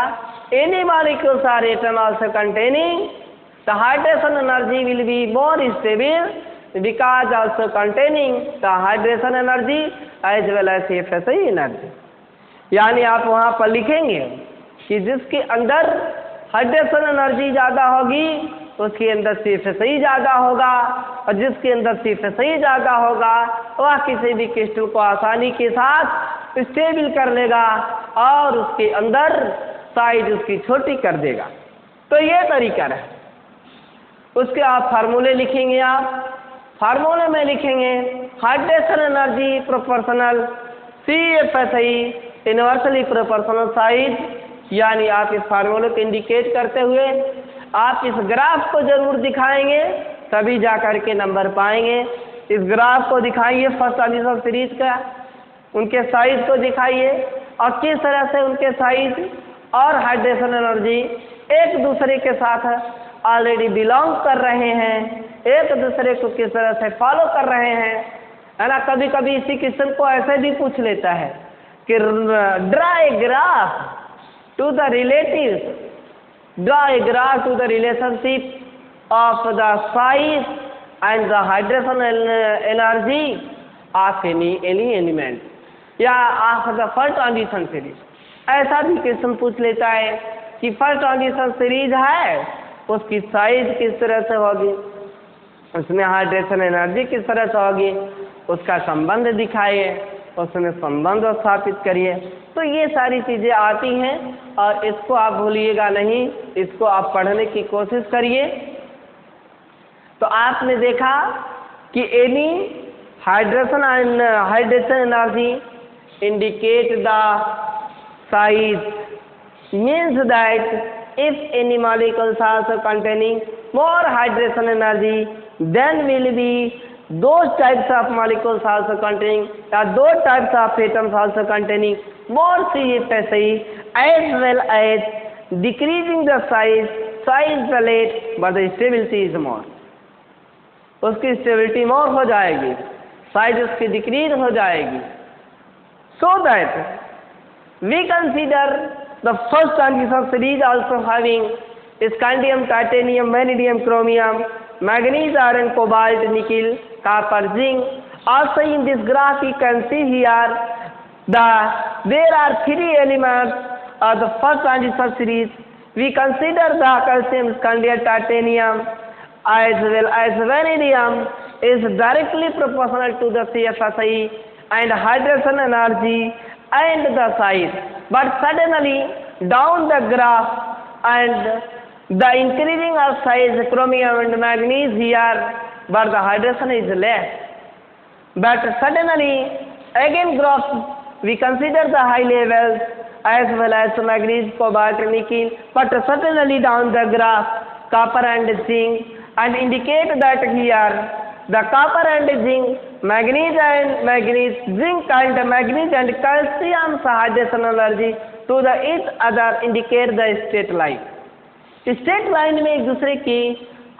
any molecules are atom also containing the hydration energy will be more stable because also containing the hydration energy as well as CFSE energy. यानी आप वहाँ पर लिखेंगे कि जिसके अंदर हाइड्रेशन एनर्जी ज़्यादा होगी उसके अंदर CFSE ज़्यादा होगा और जिसके अंदर CFSE ज़्यादा होगा वह किसी भी क्रिस्टल को आसानी के साथ स्टेबल कर लेगा और उसके अंदर साइज उसकी छोटी कर देगा। तो ये तरीका है। उसके आप फार्मूले लिखेंगे, आप फार्मूले में लिखेंगे hydration energy proportional CFSE inversely proportional size, यानी आप इस फार्मूले को इंडिकेट करते हुए आप इस ग्राफ को जरूर दिखाएंगे तभी जा कर के नंबर पाएंगे। इस ग्राफ को दिखाइए फर्स्ट ट्रांजिशन सीरीज का, उनके साइज को दिखाइए और किस तरह से उनके साइज और हाइड्रेशन एनर्जी एक दूसरे के साथ ऑलरेडी बिलोंग कर रहे हैं, एक दूसरे को किस तरह से फॉलो कर रहे हैं, है ना। कभी कभी इसी क्वेश्चन को ऐसे भी पूछ लेता है कि draw a graph to the relatives, draw a graph to the relationship of the size and the hydrogen energy of any element या of the first transition series। ऐसा भी क्वेश्चन पूछ लेता है कि फर्स्ट ट्रांजिशन सीरीज है उसकी size किस तरह से होगी, उसमें हाइड्रेशन एनर्जी किस तरह से होगी, उसका संबंध दिखाइए, उसमें संबंध स्थापित करिए। तो ये सारी चीज़ें आती हैं और इसको आप भूलिएगा नहीं, इसको आप पढ़ने की कोशिश करिए। तो आपने देखा कि any hydration energy indicate the size means that if any molecules also containing more hydration energy then will be those types of molecules also containing those types of atoms also containing more CFSE as well as decreasing the size the late but the stability is more। उसकी stability मोर हो जाएगी, size उसकी decrease हो जाएगी। so that we consider the first transition series also having scandium, titanium, vanadium, chromium, manganese, iron, cobalt, nickel, copper, zinc। Also in this graph you can see here there are three elements of the first transition series. We consider the calcium, scandium, titanium as well as vanadium is directly proportional to the CFSE and hydrogen energy and the size, but suddenly down the graph and the increasing of size chromium and manganese here but the hydrogen is less, but suddenly again graph we consider the high levels as well as manganese, cobalt, nickel, but suddenly down the graph copper and zinc and indicate that here the copper and zinc, manganese, zinc and manganese and calcium hydrogen energy to the each other indicate the straight line। Straight line में एक दूसरे की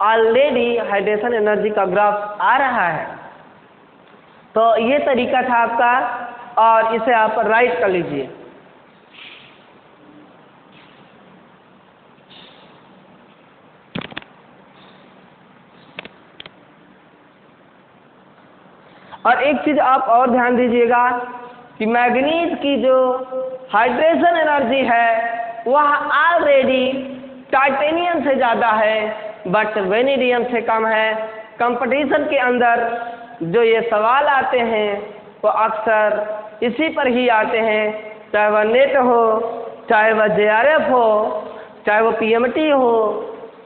already hydration energy का graph आ रहा है। तो ये तरीका था आपका और इसे आप राइट कर लीजिए। और एक चीज़ आप और ध्यान दीजिएगा कि मैग्नीज की जो हाइड्रेशन एनर्जी है वह ऑलरेडी टाइटेनियम से ज़्यादा है बट वेनेडियम से कम है। कंपटीशन के अंदर जो ये सवाल आते हैं वो अक्सर इसी पर ही आते हैं, चाहे वह नेट हो, चाहे वह JRF हो, चाहे वो PMT हो,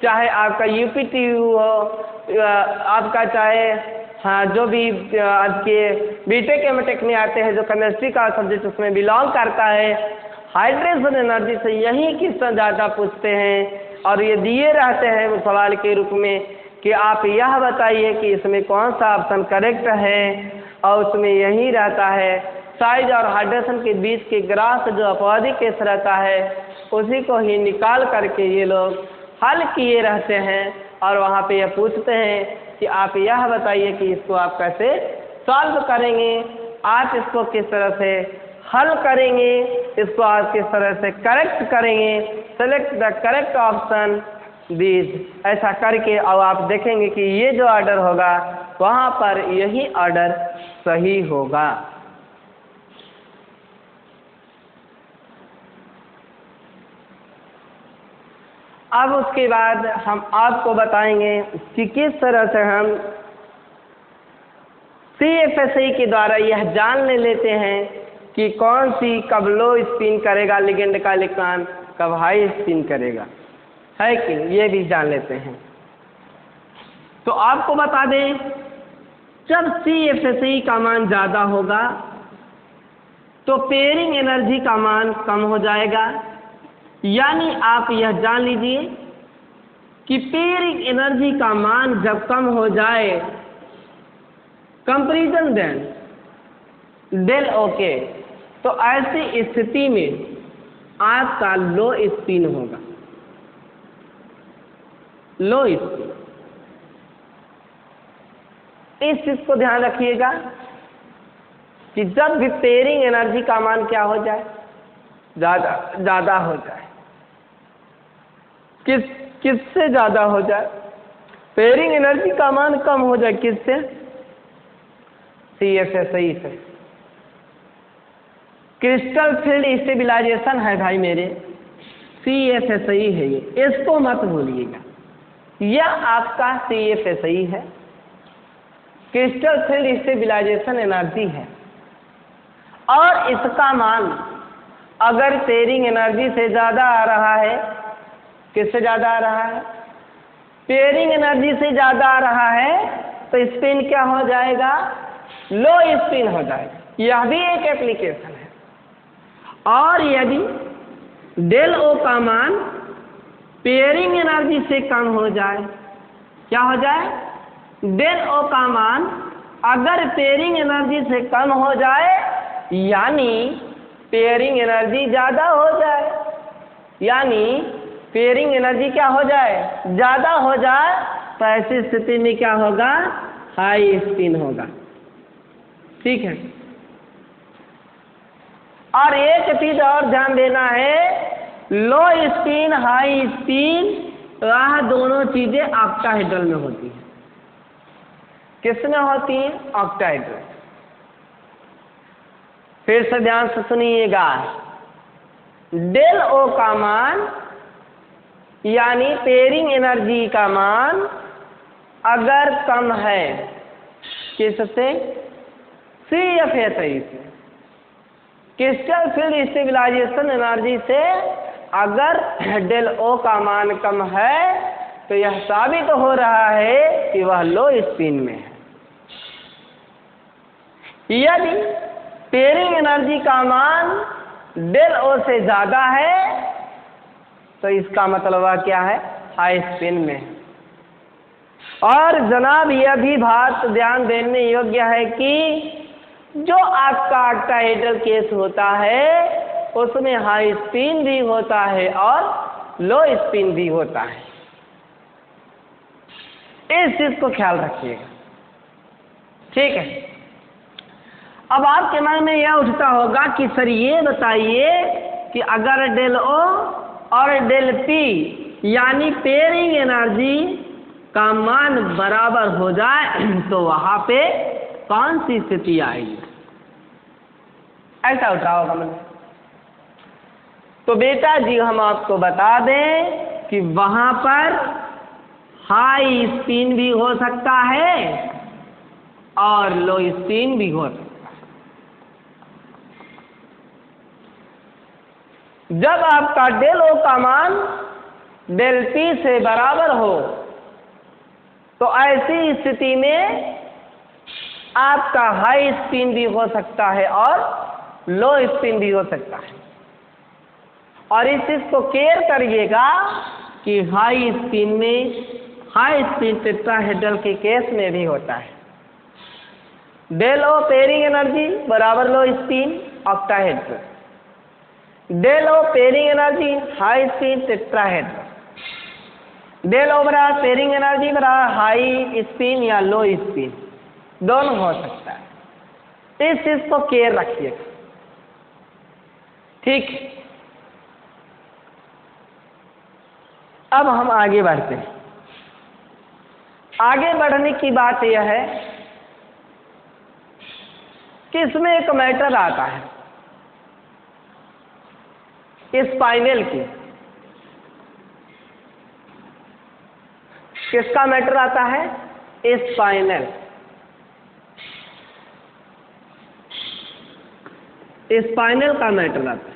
चाहे आपका UPTU हो, आपका चाहे हाँ जो भी आज के BTech MTech में आते हैं जो केमिस्ट्री का सब्जेक्ट उसमें बिलोंग करता है। हाइड्रेशन एनर्जी से यही क्वेश्चन ज़्यादा पूछते हैं और ये दिए रहते हैं सवाल के रूप में कि आप यह बताइए कि इसमें कौन सा ऑप्शन करेक्ट है, और उसमें यही रहता है साइज और हाइड्रेशन के बीच के ग्राफ जो अपवादी केस रहता है उसी को ही निकाल करके ये लोग हल किए रहते हैं और वहाँ पे ये पूछते हैं कि आप यह बताइए कि इसको आप कैसे सॉल्व करेंगे, आप इसको किस तरह से हल करेंगे, इसको आप किस तरह से करेक्ट करेंगे, select the correct option this. ऐसा करके और आप देखेंगे कि ये जो ऑर्डर होगा वहाँ पर यही ऑर्डर सही होगा। अब उसके बाद हम आपको बताएंगे कि किस तरह से हम CFSE के द्वारा यह जान लेते हैं कि कौन सी कब लो स्पिन करेगा लिगेंड का इलेक्ट्रॉन, कब हाई स्पिन करेगा, है कि ये भी जान लेते हैं। तो आपको बता दें जब CFSE का मान ज़्यादा होगा तो पेयरिंग एनर्जी का मान कम हो जाएगा, यानी आप यह जान लीजिए कि पेयरिंग एनर्जी का मान जब कम हो जाए कंपैरिजन देन डेल ओके, तो ऐसी स्थिति में आपका लो स्पिन होगा, लो स्पिन। इस चीज को ध्यान रखिएगा कि जब भी पेयरिंग एनर्जी का मान क्या हो जाए, ज़्यादा हो जाए, किससे ज़्यादा हो जाए, पेयरिंग एनर्जी का मान कम हो जाए, किससे, CFSE से। क्रिस्टल फील्ड स्टेबिलाईजेशन है भाई मेरे, CFSE है ये, इसको मत भूलिएगा, यह आपका CFSE है, क्रिस्टल फील्ड स्टेबिलाईजेशन एनर्जी है। और इसका मान अगर पेयरिंग एनर्जी से ज़्यादा आ रहा है, किससे ज़्यादा आ रहा है, पेयरिंग एनर्जी से ज़्यादा आ रहा है तो स्पिन क्या हो जाएगा, लो स्पिन हो जाएगा। यह भी एक एप्लीकेशन है। और यदि डेल ओ का मान पेयरिंग एनर्जी से कम हो जाए, क्या हो जाए, डेल ओ का मान अगर पेयरिंग एनर्जी से कम हो जाए यानी पेयरिंग एनर्जी ज़्यादा हो जाए, यानी पेयरिंग एनर्जी क्या हो जाए, ज़्यादा हो जाए, तो ऐसी स्थिति में क्या होगा, हाई स्पिन होगा। ठीक है। और एक चीज और ध्यान देना है, लो स्पिन हाई स्पिन वह दोनों चीजें ऑक्टाहेड्रल में होती हैं। किसमें होती हैं, ऑक्टाहेड्रल। फिर से ध्यान से सुनिएगा, डेल ओ का मान यानी पेयरिंग एनर्जी का मान अगर कम है किससे, CFSE से, क्रिस्टल फील्ड स्टेबिलाईजेशन एनर्जी से अगर डेल ओ का मान कम है तो यह साबित हो रहा है कि वह लो स्पिन में है। यदि पेयरिंग एनर्जी का मान डेल ओ से ज़्यादा है तो इसका मतलब वह क्या है, हाई स्पिन में है। और जनाब यह भी बात ध्यान देने योग्य है कि जो आपका ऑक्टाहेड्रल केस होता है उसमें हाई स्पिन भी होता है और लो स्पिन भी होता है। इस चीज को ख्याल रखिएगा, ठीक है। अब आपके मन में यह उठता होगा कि सर ये बताइए कि अगर डेल ओ और डेल पी यानी पेयरिंग एनर्जी का मान बराबर हो जाए तो वहाँ पे कौन सी स्थिति आएगी, ऐसा उठ रहा होगा मन में। तो बेटा जी हम आपको बता दें कि वहां पर हाई स्पिन भी हो सकता है और लो स्पिन भी हो सकता है। जब आपका डेल ओ का मान डेल पी से बराबर हो तो ऐसी स्थिति में आपका हाई स्पिन भी हो सकता है और लो स्पिन भी हो सकता है। और इस चीज को केयर करिएगा कि हाई स्पिन टेट्राहेड्रल के केस में भी होता है। डेल ओ पेयरिंग एनर्जी बराबर low spin octahedral, del o pairing energy high spin tetrahedral, del o बराबर पेयरिंग एनर्जी बराबर हाई स्पिन या लो स्पिन, दोनों हो सकता है। इस चीज को केयर रखिएगा, ठीक। अब हम आगे बढ़ते हैं। आगे बढ़ने की बात यह है कि इसमें एक मैटर आता है स्पाइनल की। किसका मैटर आता है? स्पाइनल। स्पाइनल का मैटर आता है।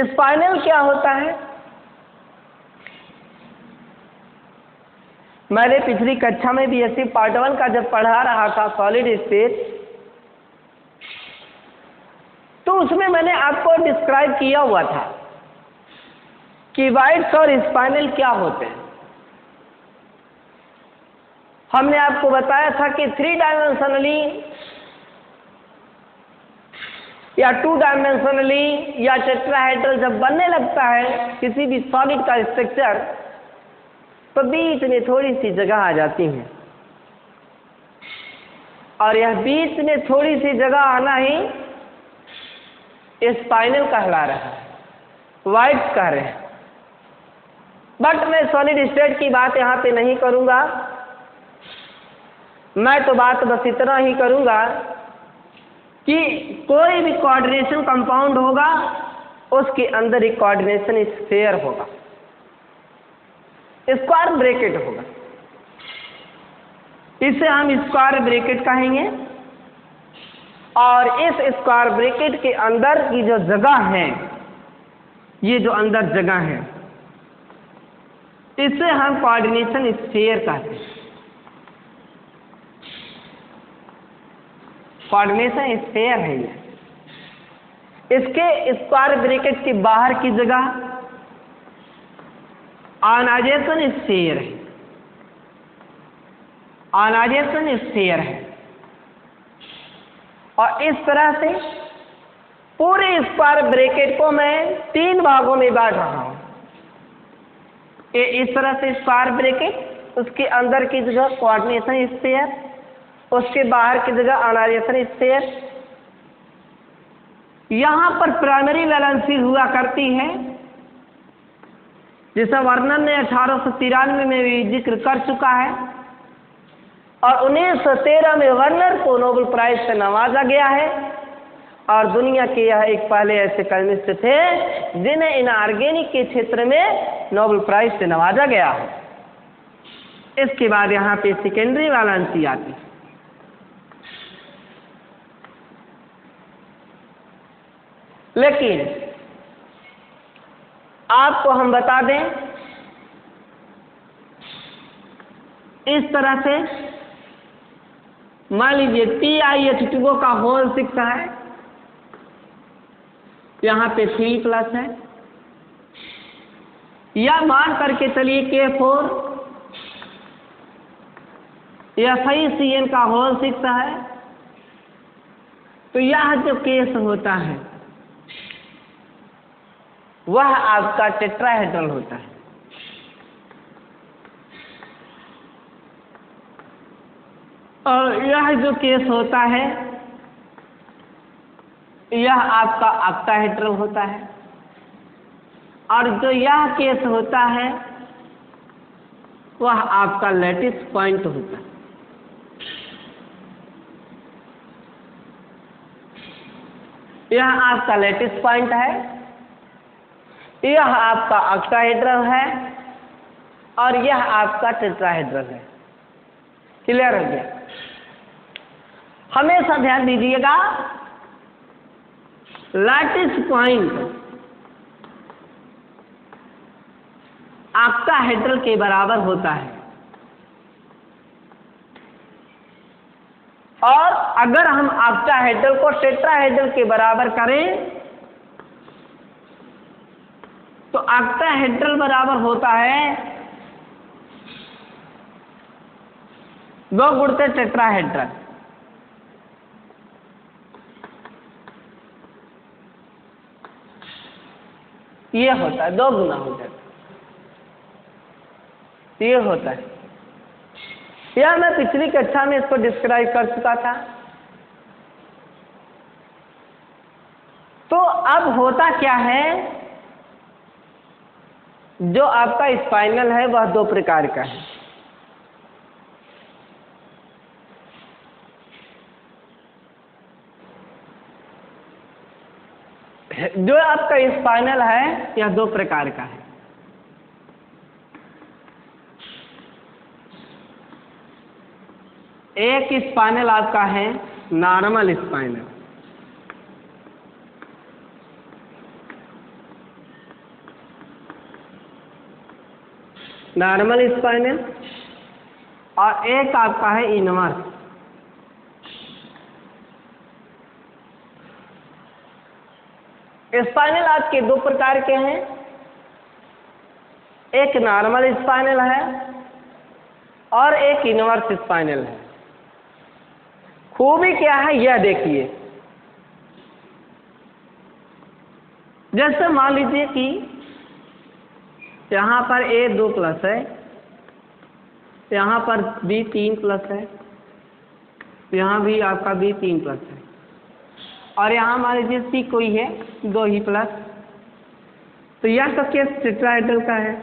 स्पाइनल क्या होता है? मैंने पिछली कक्षा में बीएससी पार्ट 1 का जब पढ़ा रहा था सॉलिड स्टेट, तो उसमें मैंने आपको डिस्क्राइब किया हुआ था कि वाइड्स और स्पाइनल क्या होते हैं। हमने आपको बताया था कि 3 डायमेंशनली या 2 डायमेंशनली या टेट्राहेड्रल जब बनने लगता है किसी भी सॉलिड का स्ट्रक्चर, तो बीच में थोड़ी सी जगह आ जाती है, और यह बीच में थोड़ी सी जगह आना ही स्पाइनल कहला रहा है, वाइड्स कह रहे हैं। बट मैं सॉलिड स्टेट की बात यहाँ पे नहीं करूँगा, मैं तो बात बस इतना ही करूँगा कि कोई भी कोऑर्डिनेशन कंपाउंड होगा उसके अंदर एक कोऑर्डिनेशन स्फीयर होगा, स्क्वायर ब्रैकेट होगा, इसे हम स्क्वायर ब्रैकेट कहेंगे। और इस स्क्वायर ब्रैकेट के अंदर की जो जगह है, ये जो अंदर जगह है, इसे हम कोऑर्डिनेशन स्फीयर कहते हैं। कोऑर्डिनेशन स्फीयर है ये। इसके स्क्वायर ब्रैकेट के बाहर की जगह आयोनाइजेशन स्फीयर है, आयोनाइजेशन स्फीयर है। और इस तरह से पूरे स्क्वायर ब्रैकेट को मैं 3 भागों में बांट रहा हूं। इस तरह से स्क्वायर ब्रैकेट, उसके अंदर की जगह कोऑर्डिनेशन स्फीयर, उसके बाहर की जगह आयोनाइजेशन स्फीयर। यहां पर प्राइमरी वैलेंसी हुआ करती है, जिसे वर्नन ने 1893 में भी जिक्र कर चुका है, और 1913 में वर्नर को नोबेल प्राइज से नवाजा गया है। और दुनिया के यह एक पहले ऐसे केमिस्ट थे जिन्हें इनऑर्गेनिक के क्षेत्र में नोबेल प्राइज से नवाजा गया है। इसके बाद यहाँ पे सेकेंडरी वैलेंसी आती है। लेकिन आपको हम बता दें, इस तरह से मान लीजिए TiH2O का होल 6 है, यहाँ पे 3+ है, या मान करके चलिए K4, या FeCN का होल 6 है। तो यह जो केस होता है वह आपका टेट्राहेड्रल होता है। और यह जो केस होता है यह आपका ऑक्टाहेड्रल होता है। और जो यह केस होता है वह आपका लैटिस पॉइंट होता है। यह आपका लैटिस पॉइंट है, यह आपका ऑक्टाहेड्रल है और यह आपका टेट्राहेड्रल है। क्लियर हो गया? हमेशा ध्यान दीजिएगा, लैटिस पॉइंट ऑक्टाहेड्रल के बराबर होता है और अगर हम ऑक्टाहेड्रल को टेट्राहेड्रल के बराबर करें तो ऑक्टाहेड्रल बराबर होता है 2 गुणित टेट्राहेड्रल। ये होता है 2 गुना हो जाता है, ये होता है। यह मैं पिछली कक्षा में इसको डिस्क्राइब कर चुका था। तो अब होता क्या है, जो आपका स्पाइनल है वह 2 प्रकार का है। जो आपका स्पाइनल है यह 2 प्रकार का है। एक स्पाइनल आपका है नॉर्मल स्पाइनल, नॉर्मल स्पाइनल, और एक आपका है इनवर्स। स्पाइनल आपके 2 प्रकार के हैं, एक नॉर्मल स्पाइनल है और एक इनवर्स स्पाइनल है। खूबी क्या है यह देखिए, जैसे मान लीजिए कि यहाँ पर A2+ है, यहाँ पर B3+ है, यहाँ भी आपका B3+ है और यहाँ मान लीजिए C कोई है 2 ही प्लस, तो यह तो केस टेट्राहेड्रल का है।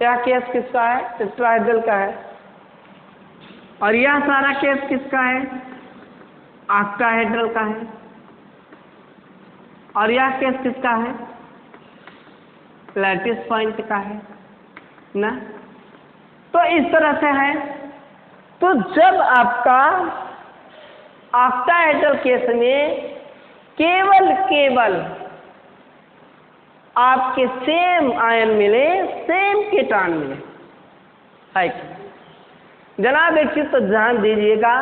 यह केस किसका है? टेट्राहेड्रल का है। और यह सारा केस किसका है? ऑक्टाहेड्रल का है। और यह केस किसका है? लैटिस पॉइंट का है ना। तो इस तरह से है। तो जब आपका ऑक्टाहेड्रल केस में केवल आपके सेम आयन मिले, सेम केटान मिले, है कि जनाब एक चीज तो ध्यान दीजिएगा,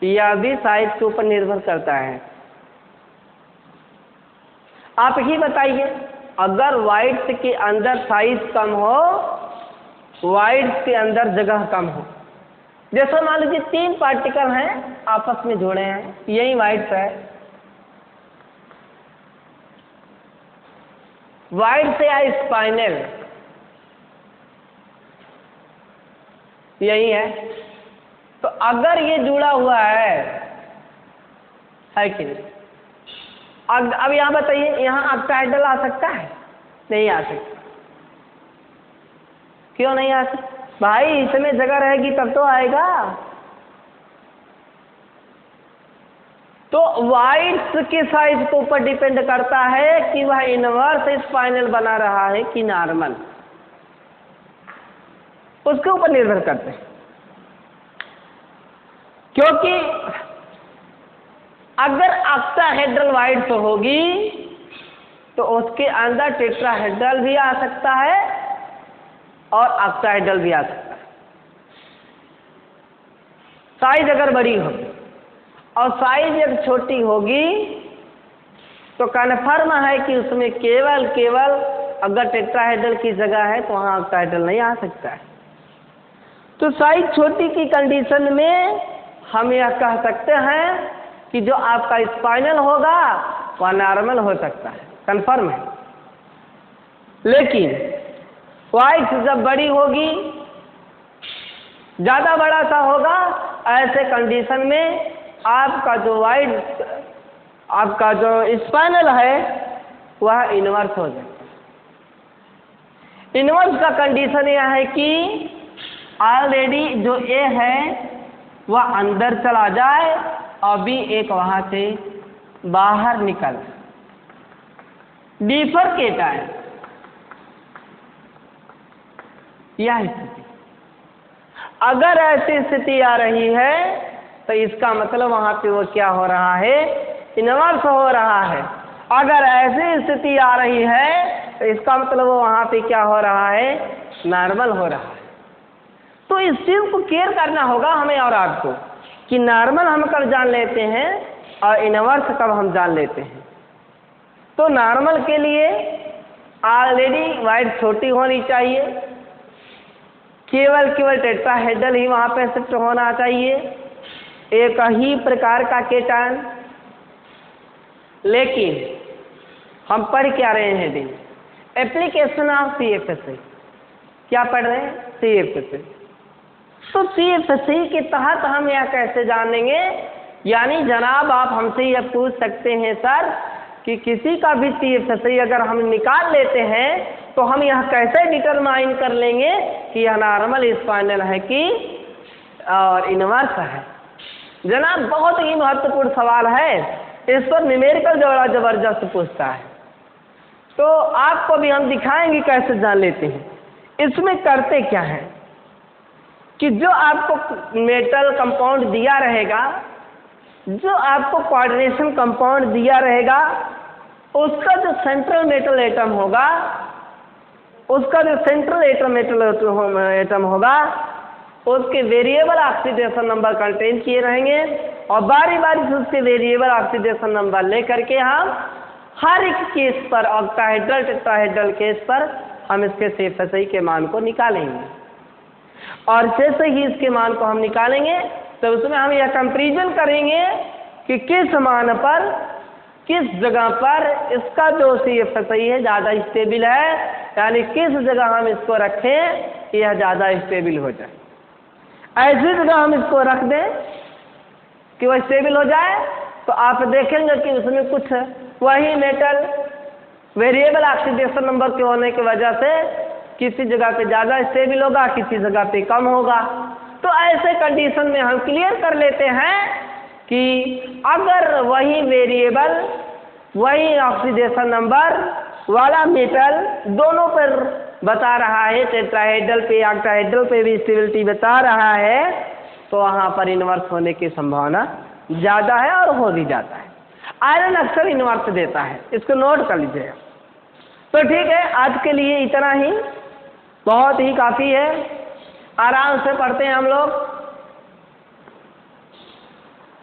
यह भी साइज के ऊपर निर्भर करता है। आप ही बताइए, अगर वाइड्स के अंदर साइज कम हो, वाइड्स के अंदर जगह कम हो, जैसे मान लीजिए 3 पार्टिकल हैं आपस में जुड़े हैं, यही वाइड्स है, वाइड्स या स्पाइनल यही है। तो अगर ये जुड़ा हुआ है कि नहीं? अब यहाँ बताइए, यहाँ ऑक्टाहेड्रल आ सकता है? नहीं आ सकता। क्यों नहीं आ सकता? भाई इसमें जगह रहेगी तब तो आएगा। तो वाइड्स के साइज के ऊपर डिपेंड करता है कि वह इनवर्स स्पाइनल बना रहा है कि नॉर्मल, उसके ऊपर निर्भर करते हैं। क्योंकि अगर ऑक्टाहेड्रल वाइड्स होगी तो उसके अंदर टेट्राहेड्रल भी आ सकता है और ऑक्टाहेड्रल भी आ सकता है। साइज अगर बड़ी होगी और साइज जब छोटी होगी तो कन्फर्म है कि उसमें केवल अगर टेट्राहेड्रल की जगह है तो वहाँ ऑक्टाहेड्रल नहीं आ सकता है। तो साइज छोटी की कंडीशन में हम यह कह सकते हैं कि जो आपका स्पाइनल होगा वह नॉर्मल हो सकता है, कन्फर्म है। लेकिन वाइड्स जब बड़ी होगी, ज़्यादा बड़ा सा होगा ऐसे कंडीशन में आपका जो स्पाइनल है वह इन्वर्स हो जाता है। इन्वर्स का कंडीशन यह है कि ऑलरेडी जो ए है वह अंदर चला जाए और बी एक वहां से बाहर निकल डिफरकेट आए। यह स्थिति, अगर ऐसी स्थिति आ रही है तो इसका मतलब वहां पे वो क्या हो रहा है, इन्वर्स हो रहा है। अगर ऐसी स्थिति आ रही है तो इसका मतलब वो वहां पे क्या हो रहा है, नॉर्मल हो रहा है। तो इस चीज को केयर करना होगा हमें और आपको कि नॉर्मल हम कब जान लेते हैं और इन्वर्स कब हम जान लेते हैं। तो नॉर्मल के लिए ऑलरेडी वाइड छोटी होनी चाहिए, केवल टेट्राहेड्रल ही वहां पे शिफ्ट होना चाहिए, एक ही प्रकार का केटन। लेकिन हम पढ़ क्या रहे हैं दिन, एप्लीकेशन ऑफ CFSE, क्या पढ़ रहे हैं, CFSE। तो CFSE के तहत हम यह कैसे जानेंगे, यानी जनाब आप हमसे यह पूछ सकते हैं सर कि किसी का भी CFSE अगर हम निकाल लेते हैं तो हम यह कैसे डिटरमाइन कर लेंगे कि यह नॉर्मल स्पाइनल है कि और इन्वर्स है। जनाब बहुत ही महत्वपूर्ण सवाल है, इस पर न्यूमेरिकल बड़ा जबरदस्त पूछता है। तो आपको भी हम दिखाएंगे कैसे जान लेते हैं। इसमें करते क्या है कि जो आपको मेटल कंपाउंड दिया रहेगा, जो आपको कोऑर्डिनेशन कंपाउंड दिया रहेगा, उसका जो सेंट्रल मेटल एटम होगा, उसका जो सेंट्रल एटम होगा उसके वेरिएबल ऑक्सीडेशन नंबर कंटेन किए रहेंगे और बारी बारी से उसके वेरिएबल ऑक्सीडेशन नंबर लेकर के हम हर एक केस पर, ऑक्टाहेड्रल टेट्राहेड्रल केस पर हम इसके CFSE के मान को निकालेंगे। और जैसे ही इसके मान को हम निकालेंगे तो उसमें हम यह कंपैरिजन करेंगे कि किस मान पर, किस जगह पर इसका जो CFSE है ज़्यादा स्टेबल है, यानी किस जगह हम इसको रखें कि यह ज़्यादा स्टेबल हो जाए। ऐसी जगह हम इसको रख दें कि वह स्टेबल हो जाए तो आप देखेंगे कि उसमें कुछ वही मेटल वेरिएबल ऑक्सीडेशन नंबर के होने की वजह से किसी जगह पे ज़्यादा स्टेबल होगा, किसी जगह पे कम होगा। तो ऐसे कंडीशन में हम क्लियर कर लेते हैं कि अगर वही वेरिएबल, वही ऑक्सीडेशन नंबर वाला मेटल दोनों पर बता रहा है, टेट्राहेड्रल पे ऑक्टाहेड्रल पे भी स्टेबिलिटी बता रहा है, तो वहाँ पर इन्वर्स होने की संभावना ज़्यादा है और हो भी जाता है। आयरन अक्सर इन्वर्स देता है, इसको नोट कर लीजिएगा। तो ठीक है, आज के लिए इतना ही, बहुत ही काफ़ी है, आराम से पढ़ते हैं हम लोग।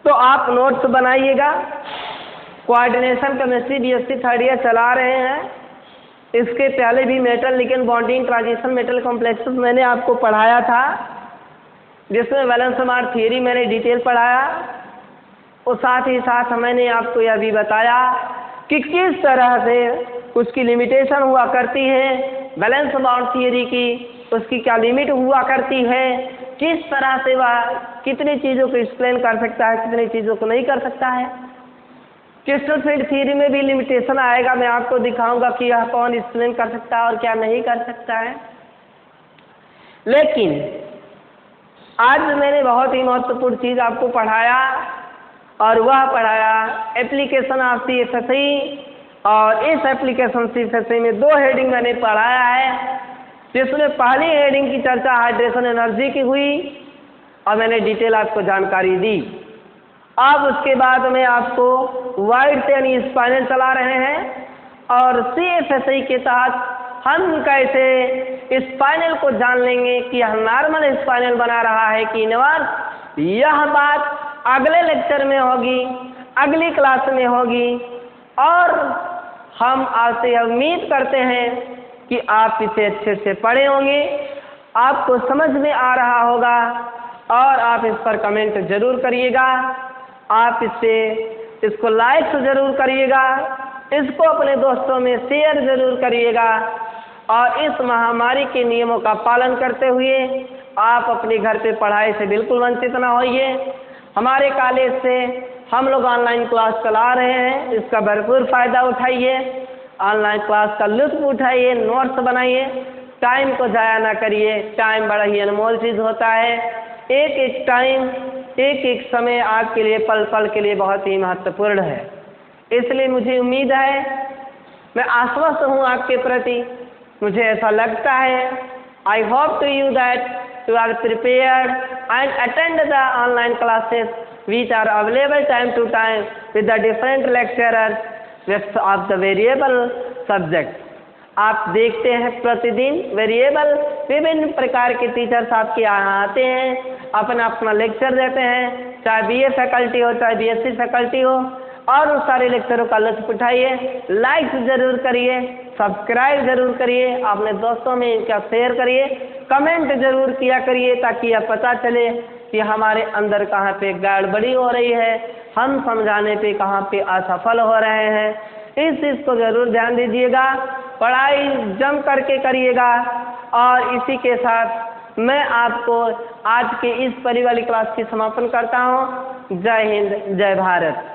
तो आप नोट्स बनाइएगा। Coordination chemistry BSc third year चला रहे हैं। इसके पहले भी metal ligand bonding transition metal complexes मैंने आपको पढ़ाया था, जिसमें वैलेंस बांड थ्योरी मैंने डिटेल पढ़ाया, और साथ ही साथ मैंने आपको यह भी बताया कि किस तरह से उसकी लिमिटेशन हुआ करती है, वैलेंस बांड थ्योरी की उसकी क्या लिमिट हुआ करती है, किस तरह से वह कितनी चीज़ों को एक्सप्लेन कर सकता है, कितनी चीज़ों को नहीं कर सकता है। क्रिस्टल फील्ड थ्योरी में भी लिमिटेशन आएगा, मैं आपको दिखाऊंगा कि यह कौन एक्सप्लेन कर सकता है और क्या नहीं कर सकता है। लेकिन आज मैंने बहुत ही महत्वपूर्ण चीज़ आपको पढ़ाया, और वह पढ़ाया एप्लीकेशन ऑफ CFSE। और इस एप्लीकेशन CFSE में दो हेडिंग मैंने पढ़ाया है, जिसमें पहली हेडिंग की चर्चा हाइड्रेशन एनर्जी की हुई और मैंने डिटेल आपको जानकारी दी। अब उसके बाद में आपको वाइड चेन स्पाइनल चला रहे हैं, और CFSE के तहत हम कैसे स्पाइनल को जान लेंगे कि यह नॉर्मल स्पाइनल बना रहा है कि इन्वर्स, यह बात अगले लेक्चर में होगी, अगली क्लास में होगी। और हम आपसे उम्मीद करते हैं कि आप इसे अच्छे से पढ़े होंगे, आपको समझ में आ रहा होगा, और आप इस पर कमेंट जरूर करिएगा। आप इसको लाइक ज़रूर करिएगा, इसको अपने दोस्तों में शेयर ज़रूर करिएगा, और इस महामारी के नियमों का पालन करते हुए आप अपने घर पे पढ़ाई से बिल्कुल वंचित ना होइए। हमारे कॉलेज से हम लोग ऑनलाइन क्लास चला रहे हैं, इसका भरपूर फ़ायदा उठाइए, ऑनलाइन क्लास का लुत्फ़ उठाइए, नोट्स बनाइए, टाइम को ज़ाया ना करिए। टाइम बड़ा ही अनमोल चीज़ होता है। एक एक टाइम, एक एक समय आपके लिए, पल पल के लिए बहुत ही महत्वपूर्ण है। इसलिए मुझे उम्मीद है, मैं आश्वस्त हूँ आपके प्रति, मुझे ऐसा लगता है, I hope to you that you are prepared and attend the online classes which are available time to time with the different lecturers of the variable subject। आप देखते हैं प्रतिदिन वेरिएबल विभिन्न प्रकार के टीचर्स आपके यहाँ आते हैं, अपना अपना लेक्चर देते हैं, चाहे बीए फैकल्टी हो चाहे बीएससी फैकल्टी हो, और उन सारे लेक्चरों का लुत्फ़ उठाइए। लाइक ज़रूर करिए, सब्सक्राइब ज़रूर करिए, अपने दोस्तों में इनका शेयर करिए, कमेंट ज़रूर किया करिए, ताकि यह पता चले कि हमारे अंदर कहाँ पे गड़बड़ी हो रही है, हम समझाने पे कहाँ पे असफल हो रहे हैं। इस चीज़ को ज़रूर ध्यान दीजिएगा, पढ़ाई जम करके करिएगा। और इसी के साथ मैं आपको आज के इस परिवार क्लास की समापन करता हूँ। जय हिंद, जय भारत।